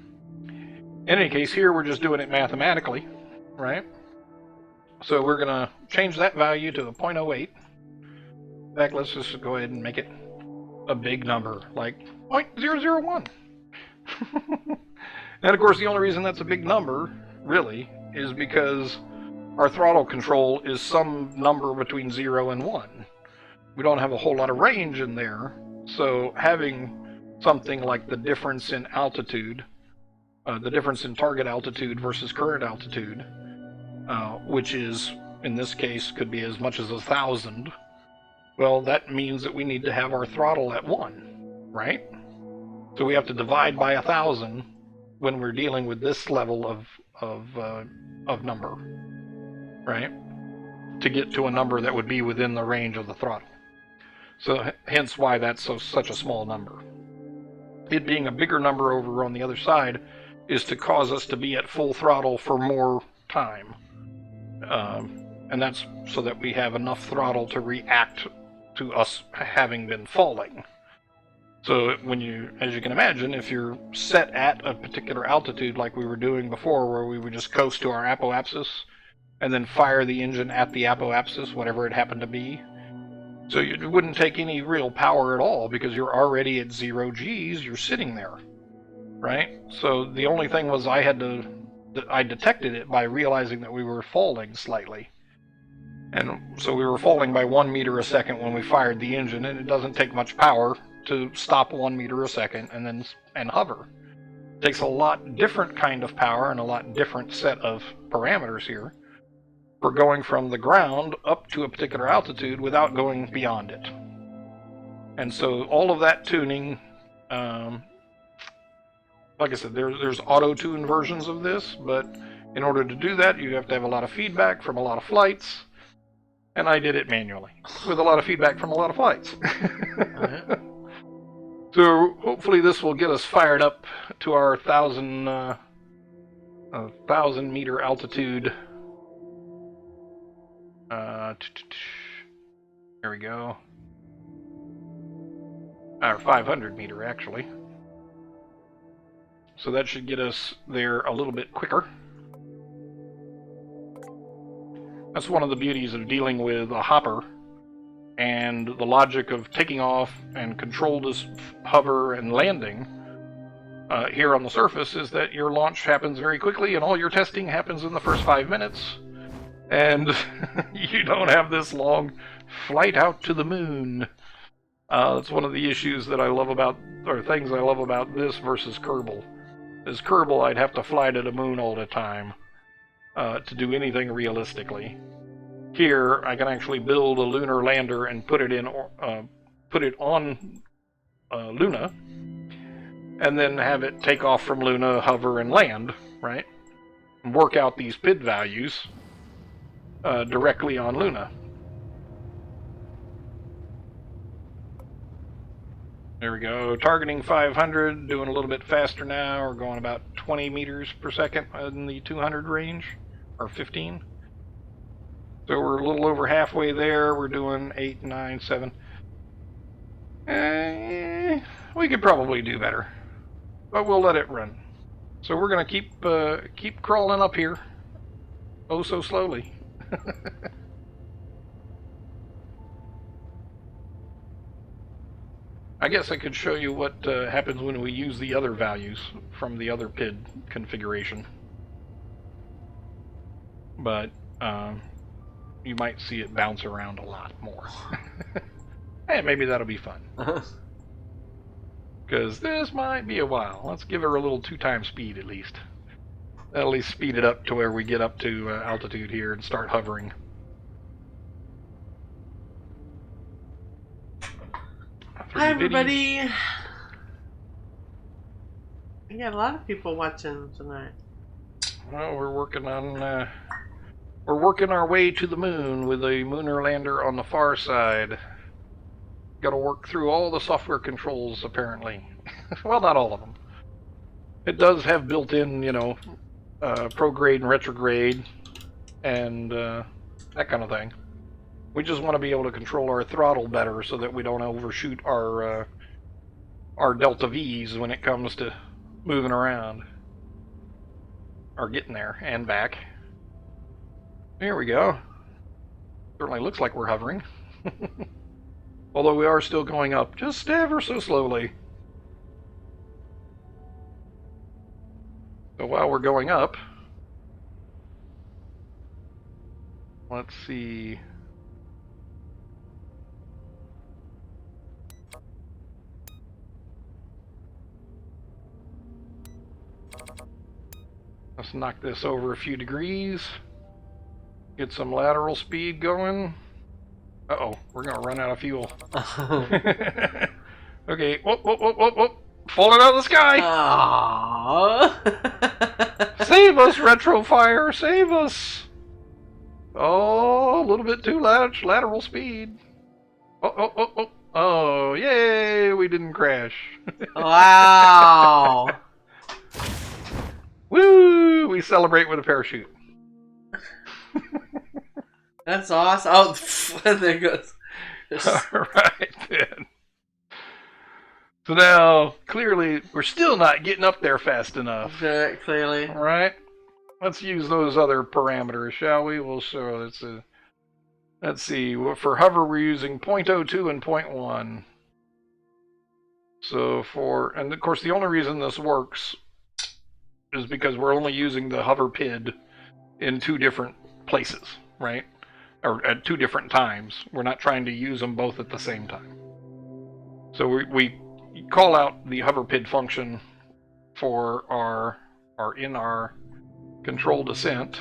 in any case, here we're just doing it mathematically, right? So we're going to change that value to a 0.08. In fact, let's just go ahead and make it a big number, like 0.001. And of course, the only reason that's a big number, really, is because our throttle control is some number between 0 and 1. We don't have a whole lot of range in there, so having something like the difference in altitude, the difference in target altitude versus current altitude, which is, in this case, could be as much as 1,000, well, that means that we need to have our throttle at 1, right? So we have to divide by 1,000 when we're dealing with this level of number, right? To get to a number that would be within the range of the throttle. So hence why that's such a small number. It being a bigger number over on the other side is to cause us to be at full throttle for more time. And that's so that we have enough throttle to react to us having been falling. So as you can imagine, if you're set at a particular altitude like we were doing before, where we would just coast to our apoapsis and then fire the engine at the apoapsis, whatever it happened to be, so it wouldn't take any real power at all because you're already at 0 Gs, you're sitting there, right? So the only thing was I detected it by realizing that we were falling slightly. And so we were falling by 1 meter a second when we fired the engine, and it doesn't take much power to stop 1 meter a second and hover. It takes a lot different kind of power and a lot different set of parameters here for going from the ground up to a particular altitude without going beyond it. And so all of that tuning, like I said, there's auto-tune versions of this, but in order to do that, you have to have a lot of feedback from a lot of flights, and I did it manually with a lot of feedback from a lot of flights. So hopefully this will get us fired up to our 1,000 meter altitude. There we go. Or 500 meter actually. So that should get us there a little bit quicker. That's one of the beauties of dealing with a Hopp'r and the logic of taking off and controlled hover and landing here on the surface is that your launch happens very quickly and all your testing happens in the first 5 minutes. And you don't have this long flight out to the moon. That's one of the issues that I love about, or things I love about this versus Kerbal. As Kerbal, I'd have to fly to the moon all the time to do anything realistically. Here, I can actually build a lunar lander and put it on Luna, and then have it take off from Luna, hover, and land, right? And work out these PID values directly on Luna. There we go. Targeting 500, doing a little bit faster now. We're going about 20 meters per second in the 200 range, or 15. So we're a little over halfway there. We're doing 8, 9, 7. We could probably do better, but we'll let it run. So we're gonna keep crawling up here, oh so slowly. I guess I could show you what happens when we use the other values from the other PID configuration, but you might see it bounce around a lot more. Hey, maybe that'll be fun. Because this might be a while. Let's give her a little 2x speed at least. That'll at least speed it up to where we get up to altitude here and start hovering. Hi everybody! We got a lot of people watching tonight. Well, we're working our way to the moon with a lunar lander on the far side. Got to work through all the software controls apparently. Well, not all of them. It does have built-in, you know, prograde and retrograde and that kind of thing. We just want to be able to control our throttle better so that we don't overshoot our delta V's when it comes to moving around or getting there and back. Here we go. Certainly looks like we're hovering. Although we are still going up just ever so slowly. So while we're going up, let's see. Let's knock this over a few degrees. Get some lateral speed going. Uh-oh, we're gonna run out of fuel. Okay, whoop, whoop, whoop, whoop, whoop. Falling out of the sky! Save us, Retrofire, save us! Oh, a little bit too much lateral speed. Oh, oh, oh, oh. Oh, yay, we didn't crash. Wow! Woo! We celebrate with a parachute. That's awesome. Oh, there it goes. Alright then. So now, clearly, we're still not getting up there fast enough. Clearly. Right? Let's use those other parameters, shall we? We'll show. Let's see. For hover, we're using 0.02 and 0.1. So and of course, the only reason this works is because we're only using the hover PID in 2 different places, right? Or at 2 different times. We're not trying to use them both at the same time. So we call out the hover PID function for our control descent,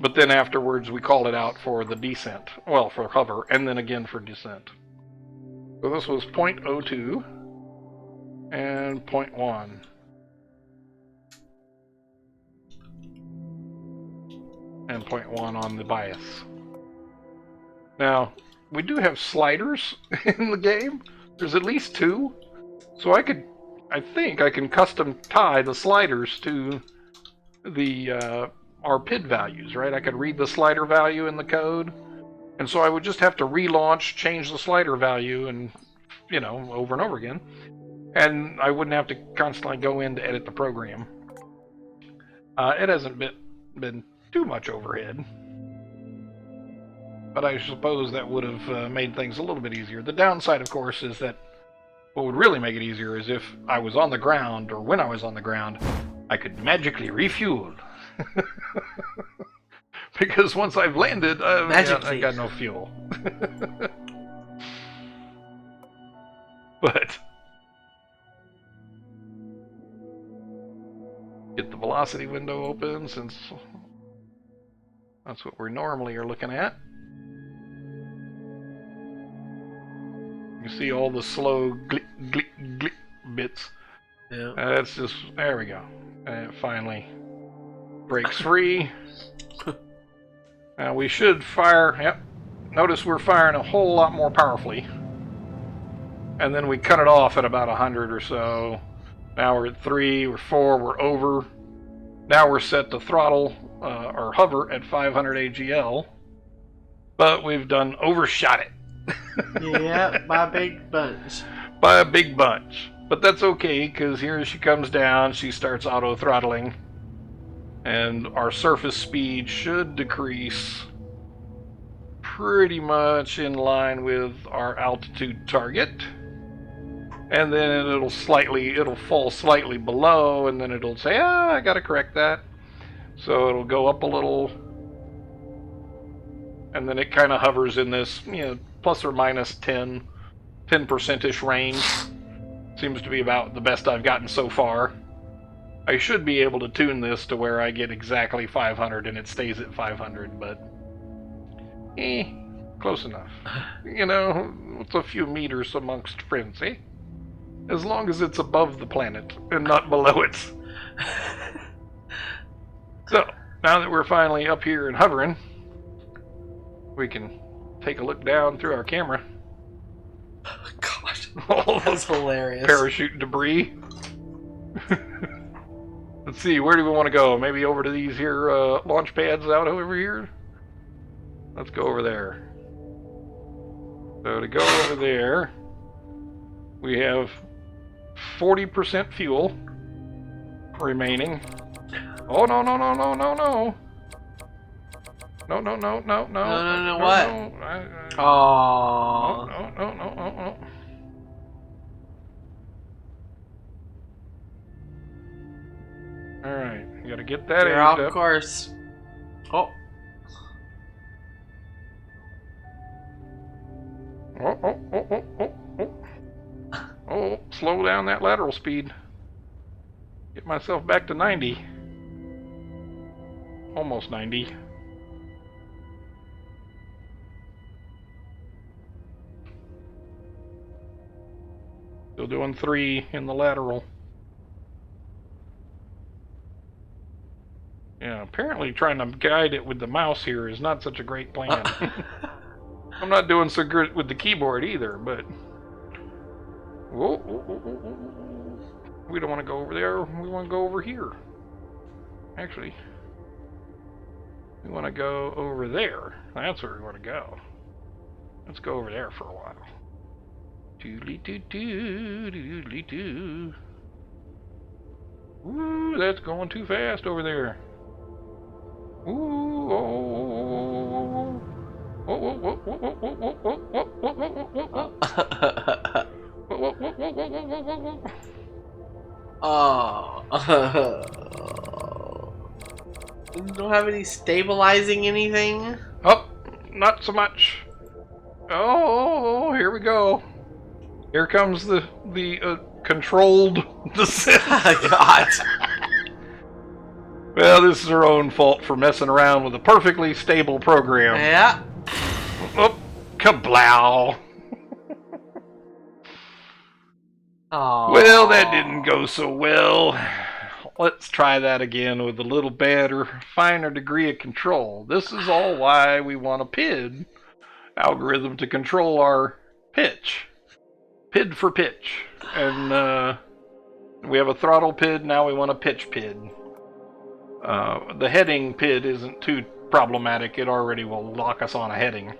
but then afterwards we call it out for the descent. Well, for hover, and then again for descent. So this was 0.02 and 0.1. And 0.1 on the bias. Now, we do have sliders in the game. There's at least 2. So I think I can custom tie the sliders to the our PID values, right? I could read the slider value in the code, and so I would just have to relaunch, change the slider value, and over and over again, and I wouldn't have to constantly go in to edit the program. It hasn't been too much overhead, but I suppose that would have made things a little bit easier. The downside, of course, is that what would really make it easier is if I was on the ground, or when I was on the ground, I could magically refuel. Because once I've landed, I got no fuel. But get the velocity window open, since that's what we normally are looking at. You see all the slow glick, glick, glick bits. Yeah. That's just, there we go. And it finally breaks free. We should fire, yep. Notice we're firing a whole lot more powerfully. And then we cut it off at about 100 or so. Now we're at 3, we're 4, we're over. Now we're set to throttle or hover at 500 AGL. But we've done overshot it. Yeah, by a big bunch. By a big bunch. But that's okay, because here she comes down, she starts auto-throttling. And our surface speed should decrease pretty much in line with our altitude target. And then it'll fall slightly below, and then it'll say, I gotta correct that. So it'll go up a little. And then it kind of hovers in this, plus or minus 10%-ish range. Seems to be about the best I've gotten so far. I should be able to tune this to where I get exactly 500 and it stays at 500, but close enough. It's a few meters amongst friends, eh? As long as it's above the planet and not below it. So, now that we're finally up here and hovering, we can take a look down through our camera. Oh, God. That's hilarious. Parachute debris. Let's see, where do we want to go? Maybe over to these here launch pads out over here? Let's go over there. So to go over there, we have 40% fuel remaining. Oh, no, no, no, no, no, no. No, no, no, no, no. No, what? Oh. No. Alright, you gotta get that You're off course. Oh. Oh, slow down that lateral speed. Get myself back to 90. Almost 90. Still doing 3 in the lateral. Yeah, apparently trying to guide it with the mouse here is not such a great plan. I'm not doing so good with the keyboard either, but... Whoa. We don't want to go over there. We want to go over here. Actually, we want to go over there. That's where we want to go. Let's go over there for a while. Doodly-doo-doo, Ooh, that's going too fast over there. Ooh, You don't have any stabilizing anything? Oh, not so much. Oh, here we go. Here comes the controlled descent. God. Well, this is our own fault for messing around with a perfectly stable program. Yeah. Oh, kablow. Oh. Well, that didn't go so well. Let's try that again with a little better, finer degree of control. This is all why we want a PID algorithm to control our pitch. PID for pitch. And we have a throttle PID, now we want a pitch PID. The heading PID isn't too problematic, it already will lock us on a heading.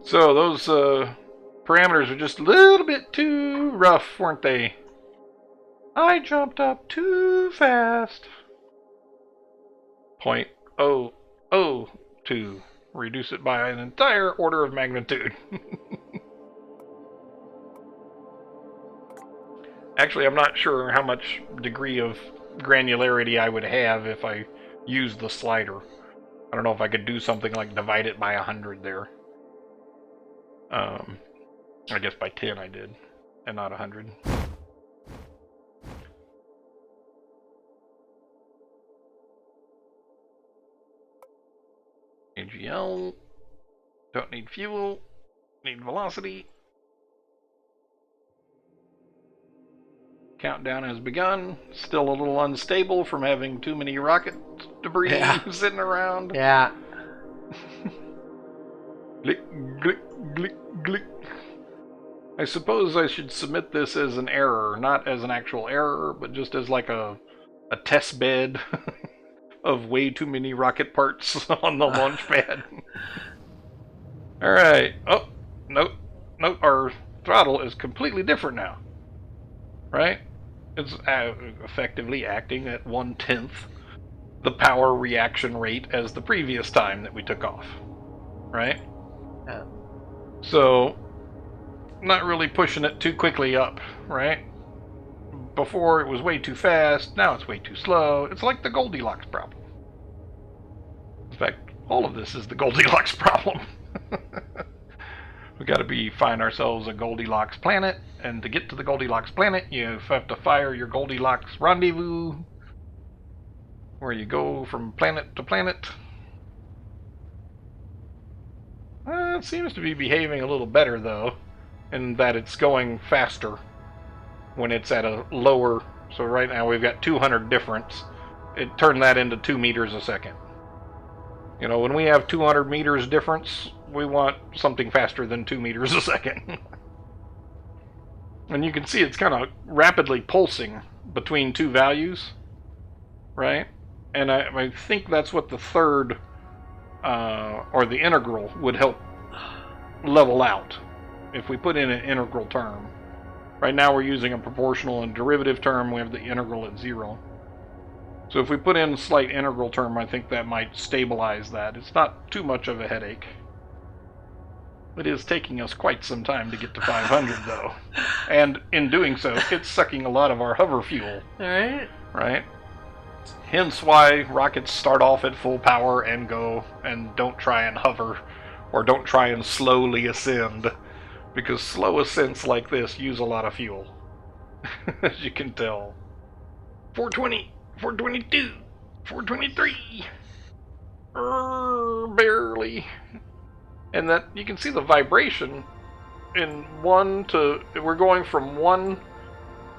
So those parameters are just a little bit too rough, weren't they? I jumped up too fast. 0.002. Reduce it by an entire order of magnitude. Actually, I'm not sure how much degree of granularity I would have if I used the slider. I don't know if I could do something like divide it by 100 there. I guess by 10 I did, and not 100. AGL. Don't need fuel. Need velocity. Countdown has begun. Still a little unstable from having too many rocket debris sitting around. Yeah. Glick, glick, glick, glick. I suppose I should submit this as an error, not as an actual error, but just as like a test bed of way too many rocket parts on the launch pad. Alright. Oh, nope. Nope, our throttle is completely different now. Right? It's effectively acting at 1/10 the power reaction rate as the previous time that we took off. Right? Yeah. So, not really pushing it too quickly up, right? Before it was way too fast, now it's way too slow. It's like the Goldilocks problem. In fact, all of this is the Goldilocks problem. We gotta find ourselves a Goldilocks planet, and to get to the Goldilocks planet, you have to fire your Goldilocks rendezvous, where you go from planet to planet. It seems to be behaving a little better, though, in that it's going faster when it's at a lower. So right now we've got 200 difference. It turned that into 2 meters a second. You know, when we have 200 meters difference, we want something faster than 2 meters a second. And you can see it's kind of rapidly pulsing between two values, right? And I think that's what the third, or the integral, would help level out if we put in an integral term. Right now we're using a proportional and derivative term. We have the integral at 0. So if we put in a slight integral term, I think that might stabilize that. It's not too much of a headache. It is taking us quite some time to get to 500, though. And in doing so, it's sucking a lot of our hover fuel. Alright. Right? Hence why rockets start off at full power and go, and don't try and hover, or don't try and slowly ascend. Because slow ascents like this use a lot of fuel. As you can tell. 420, 422, 423. Barely. And that you can see the vibration in we're going from 1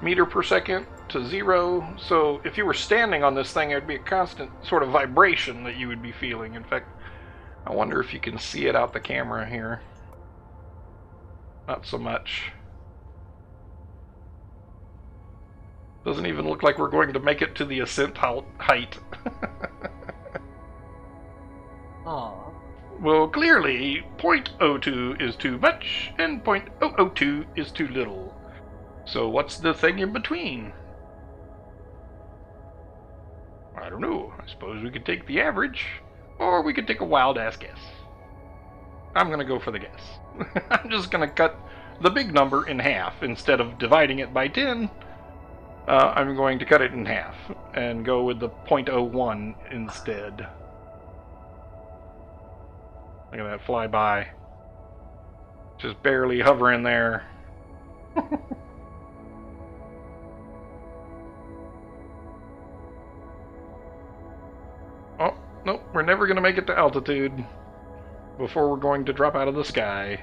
meter per second to 0. So if you were standing on this thing, there'd be a constant sort of vibration that you would be feeling. In fact, I wonder if you can see it out the camera here. Not so much. Doesn't even look like we're going to make it to the ascent height. Aww. Well, clearly, 0.02 is too much, and 0.002 is too little. So what's the thing in between? I don't know. I suppose we could take the average, or we could take a wild-ass guess. I'm going to go for the guess. I'm just going to cut the big number in half. Instead of dividing it by 10, I'm going to cut it in half and go with the 0.01 instead. Look at that fly by. Just barely hovering there. Oh, nope, we're never going to make it to altitude before we're going to drop out of the sky.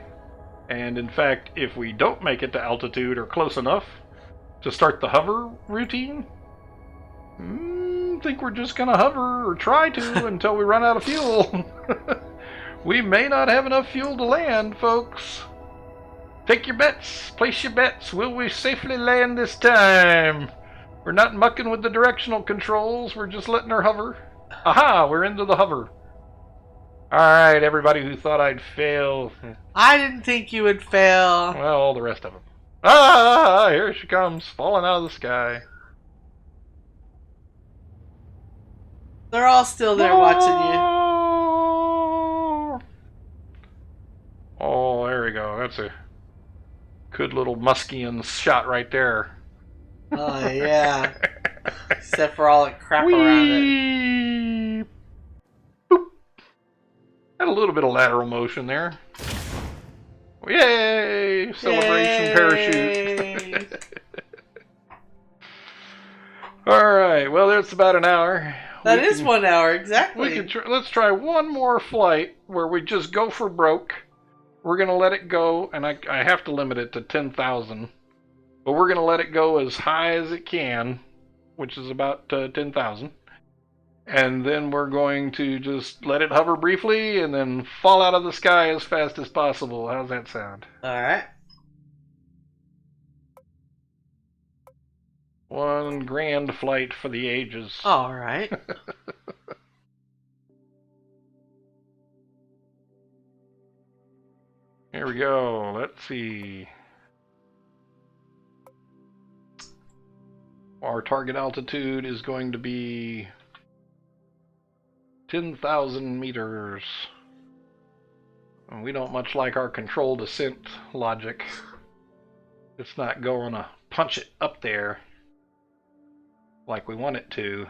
And in fact, if we don't make it to altitude or close enough to start the hover routine, I think we're just going to hover, or try to, until we run out of fuel. We may not have enough fuel to land, folks. Take your bets. Place your bets. Will we safely land this time? We're not mucking with the directional controls. We're just letting her hover. Aha! We're into the hover. Alright, everybody who thought I'd fail. I didn't think you would fail. Well, all the rest of them. Ah! Here she comes, falling out of the sky. They're all still there watching you. Oh, there we go. That's a good little Muskian shot right there. Oh, yeah. Except for all the crap around it. Boop. Had a little bit of lateral motion there. Yay! Celebration Yay! parachute. Alright, well, that's about an hour. That is 1 hour, exactly. Let's try one more flight where we just go for broke. We're going to let it go, and I have to limit it to 10,000. But we're going to let it go as high as it can, which is about 10,000. And then we're going to just let it hover briefly and then fall out of the sky as fast as possible. How's that sound? Alright. One grand flight for the ages. Alright. Here we go. Let's see. Our target altitude is going to be 10,000 meters. And we don't much like our control descent logic. It's not going to punch it up there like we want it to.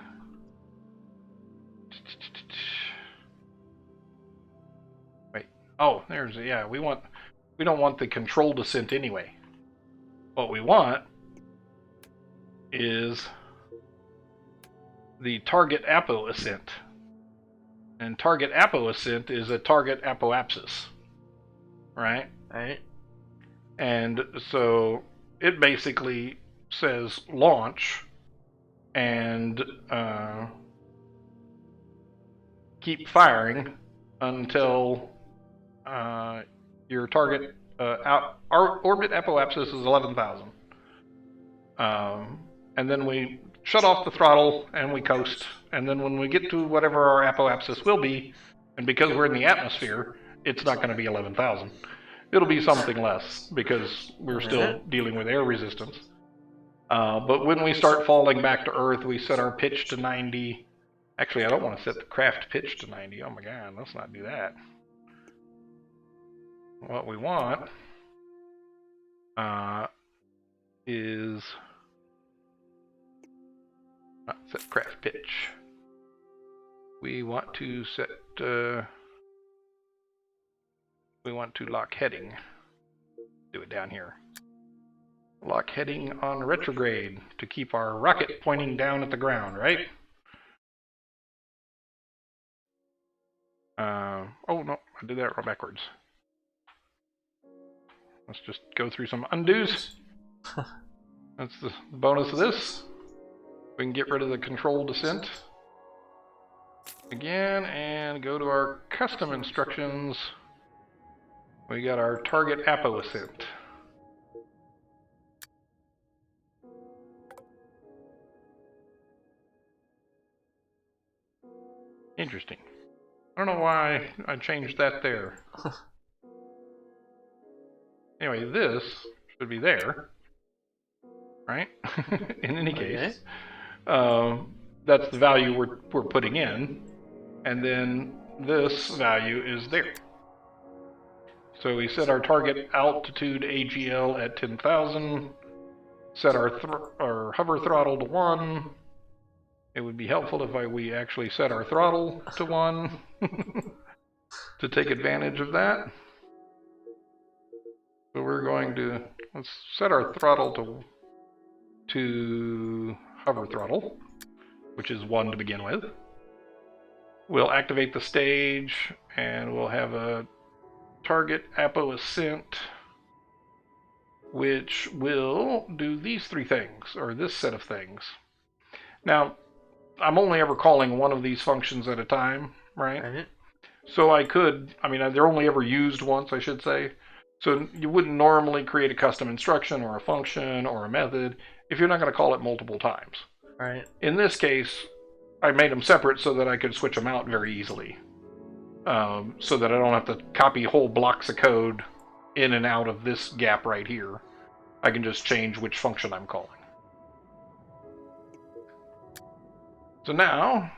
Wait. Oh, there's yeah. We don't want the control descent anyway. What we want is the target apo ascent. And target apo ascent is a target apoapsis. Right? Right. And so it basically says launch and keep firing until your target orbit apoapsis is 11,000. And then we shut off the throttle and we coast. And then when we get to whatever our apoapsis will be, and because we're in the atmosphere, it's not going to be 11,000. It'll be something less because we're still dealing with air resistance. But when we start falling back to Earth, we set our pitch to 90. Actually, I don't want to set the craft pitch to 90. Oh my God, let's not do that. What we want is not set craft pitch. We want to set. We want to lock heading. Do it down here. Lock heading on retrograde to keep our rocket pointing down at the ground, right? Oh no, I did that backwards. Let's just go through some undos. That's the bonus of this. We can get rid of the control descent again and go to our custom instructions. We got our target apo ascent. Interesting. I don't know why I changed that there. Anyway, this should be there, right? In any case, that's the value we're putting in, and then this value is there. So we set our target altitude AGL at 10,000, set our hover throttle to 1. It would be helpful if we actually set our throttle to 1 to take advantage of that. So we're going to, let's set our throttle to hover throttle, which is 1 to begin with. We'll activate the stage and we'll have a target apo ascent, which will do these 3 things, or this set of things. Now, I'm only ever calling one of these functions at a time, right? So I could, I mean, they're only ever used once, I should say. So you wouldn't normally create a custom instruction or a function or a method if you're not going to call it multiple times. Right. In this case, I made them separate so that I could switch them out very easily. So that I don't have to copy whole blocks of code in and out of this gap right here. I can just change which function I'm calling. So now,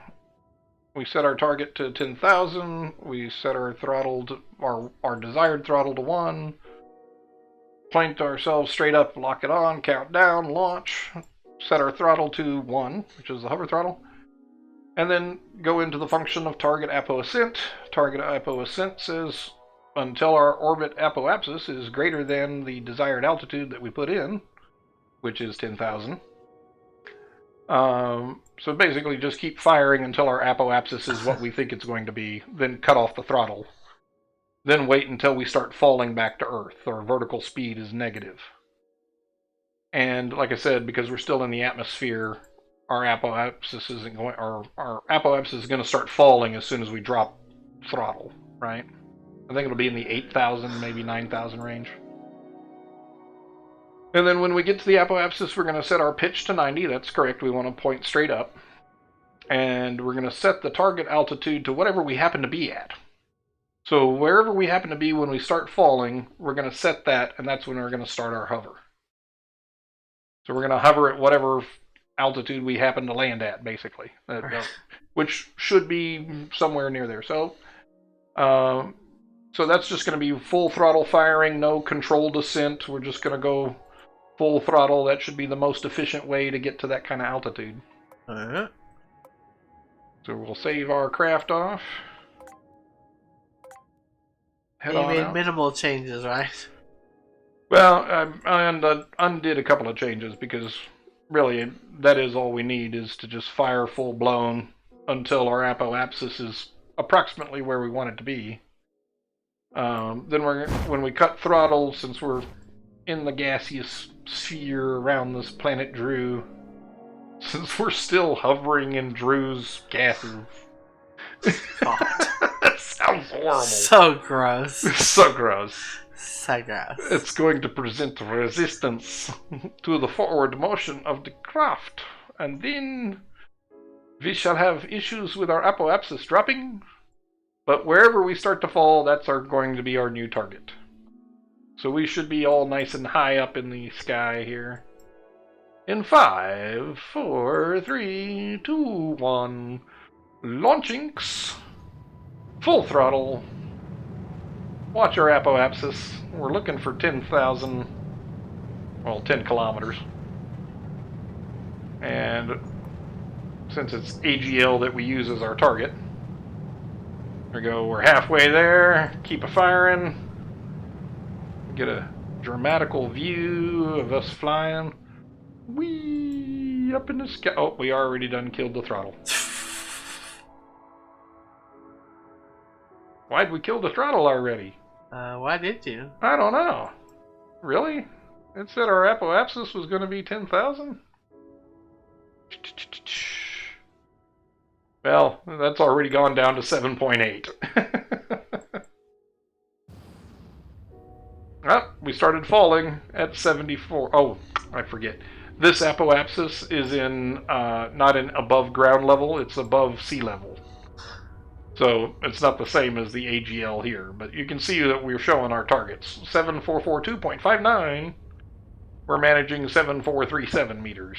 we set our target to 10,000, we set our throttle to, our desired throttle to 1, point ourselves straight up, lock it on, count down, launch, set our throttle to 1, which is the hover throttle, and then go into the function of target apoascent. Target apoascent says until our orbit apoapsis is greater than the desired altitude that we put in, which is 10,000. So basically just keep firing until our apoapsis is what we think it's going to be, then cut off the throttle. Then wait until we start falling back to Earth. Our vertical speed is negative. And like I said, because we're still in the atmosphere, our apoapsis isn't going. Our apoapsis is going to start falling as soon as we drop throttle, right? I think it'll be in the 8,000, maybe 9,000 range. And then when we get to the apoapsis, we're going to set our pitch to 90. That's correct. We want to point straight up. And we're going to set the target altitude to whatever we happen to be at. So wherever we happen to be when we start falling, we're going to set that, and that's when we're going to start our hover. So we're going to hover at whatever altitude we happen to land at, basically, which should be somewhere near there. So that's just going to be full throttle firing, no control descent. We're just going to go full throttle. That should be the most efficient way to get to that kind of altitude. Uh-huh. So we'll save our craft off. You made minimal changes, right? Well, I undid a couple of changes because really that is all we need, is to just fire full blown until our apoapsis is approximately where we want it to be. Then when we cut throttle, since we're in the gaseous sphere around this planet Drew, since we're still hovering in Drew's gases. God. That sounds horrible. So gross. So gross. So gross. It's going to present resistance to the forward motion of the craft, and then we shall have issues with our apoapsis dropping. But wherever we start to fall, that's going to be our new target. So we should be all nice and high up in the sky here. In 5, 4, 3, 2, 1, launchings, full throttle. Watch our apoapsis. We're looking for 10,000, well, 10 kilometers. And since it's AGL that we use as our target, there we go, we're halfway there, keep a firing. Get a dramatical view of us flying. Whee! Up in the sky. Oh, we already done killed the throttle. Why'd we kill the throttle already? Why did you? I don't know. Really? It said our apoapsis was going to be 10,000? Well, that's already gone down to 7.8. Oh, we started falling at 74. Oh, I forget. This apoapsis is in not in above ground level, it's above sea level. So it's not the same as the AGL here, but you can see that we're showing our targets. 7442.59. We're managing 7437 meters.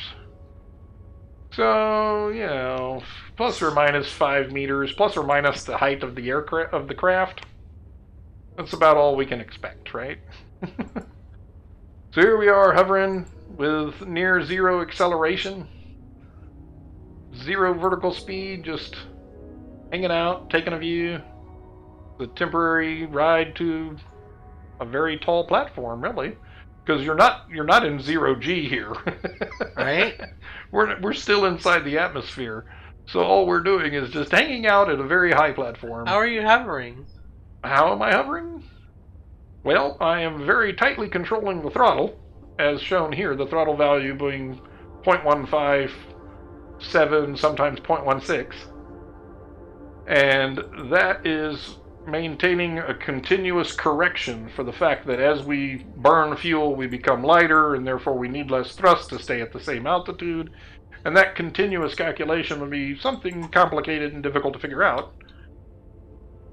So, you know, plus or minus 5 meters, plus or minus the height of the aircraft of the craft. That's about all we can expect, right? So here we are hovering with near zero acceleration, zero vertical speed, just hanging out, taking a view. The temporary ride to a very tall platform, really, because you're not in 0G here, right? We're still inside the atmosphere, so all we're doing is just hanging out at a very high platform. How are you hovering? How am I hovering? Well, I am very tightly controlling the throttle, as shown here, the throttle value being 0.157, sometimes 0.16. And that is maintaining a continuous correction for the fact that as we burn fuel, we become lighter, and therefore we need less thrust to stay at the same altitude. And that continuous calculation would be something complicated and difficult to figure out.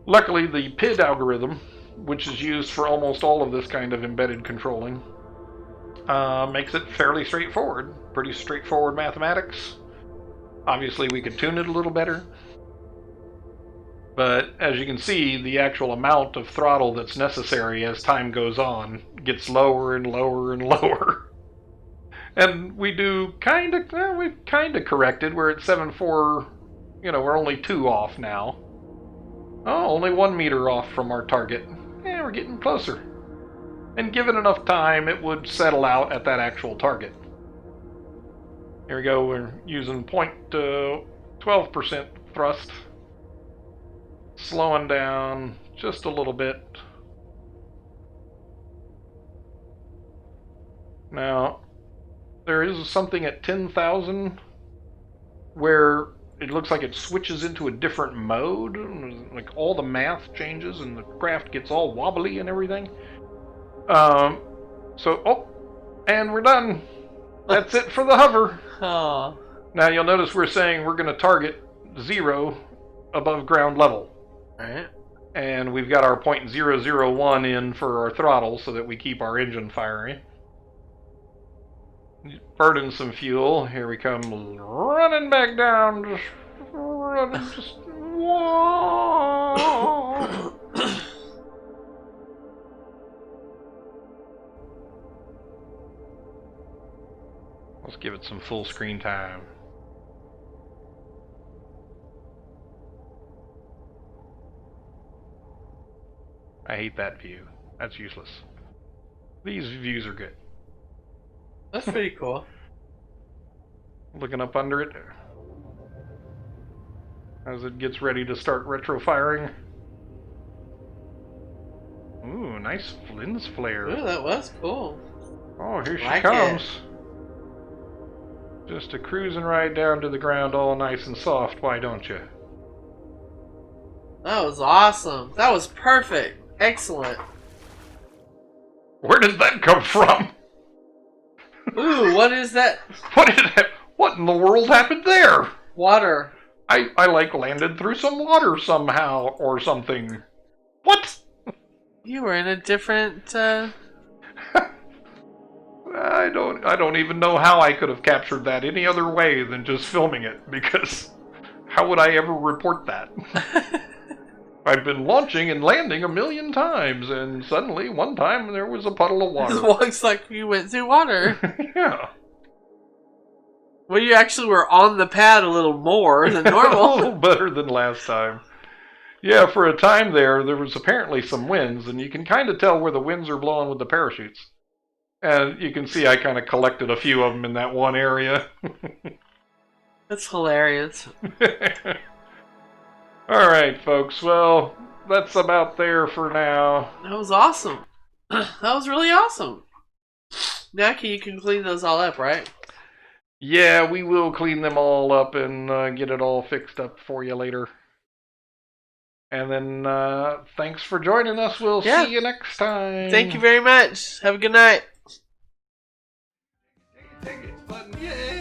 Luckily, the PID algorithm, which is used for almost all of this kind of embedded controlling, makes it fairly straightforward. Pretty straightforward mathematics. Obviously, we could tune it a little better. But as you can see, the actual amount of throttle that's necessary as time goes on gets lower and lower and lower. And we do we've kind of corrected. We're at 7.4, we're only 2 off now. Oh, only 1 meter off from our target. Yeah, we're getting closer. And given enough time, it would settle out at that actual target. Here we go, we're using 0.12% thrust. Slowing down just a little bit. Now, there is something at 10,000 where it looks like it switches into a different mode. Like all the math changes and the craft gets all wobbly and everything. And we're done. That's it for the hover. Oh. Now you'll notice we're saying we're going to target 0 above ground level. Alright. And we've got our 0.001 in for our throttle so that we keep our engine firing. Burning some fuel. Here we come running back down. Just running. Just whoa. Let's give it some full screen time. I hate that view. That's useless. These views are good. That's pretty cool. Looking up under it as it gets ready to start retro firing. Ooh, nice lens flare. Ooh, that was cool. Oh, here she comes. Just a cruising right down to the ground, all nice and soft. Why don't you? That was awesome. That was perfect. Excellent. Where did that come from? Ooh, what is that? What in the world happened there? Water. I like landed through some water somehow or something. What? You were in a different I don't even know how I could have captured that any other way than just filming it, because how would I ever report that? I've been launching and landing 1,000,000 times, and suddenly, one time, there was a puddle of water. It looks like you went through water. Yeah. Well, you actually were on the pad a little more than normal. A little better than last time. Yeah, for a time there was apparently some winds, and you can kind of tell where the winds are blowing with the parachutes. And you can see I kind of collected a few of them in that one area. That's hilarious. Alright, folks. Well, that's about there for now. That was awesome. That was really awesome. Now you can clean those all up, right? Yeah, we will clean them all up and get it all fixed up for you later. And then, thanks for joining us. We'll see you next time. Thank you very much. Have a good night. Take it, button. Yay!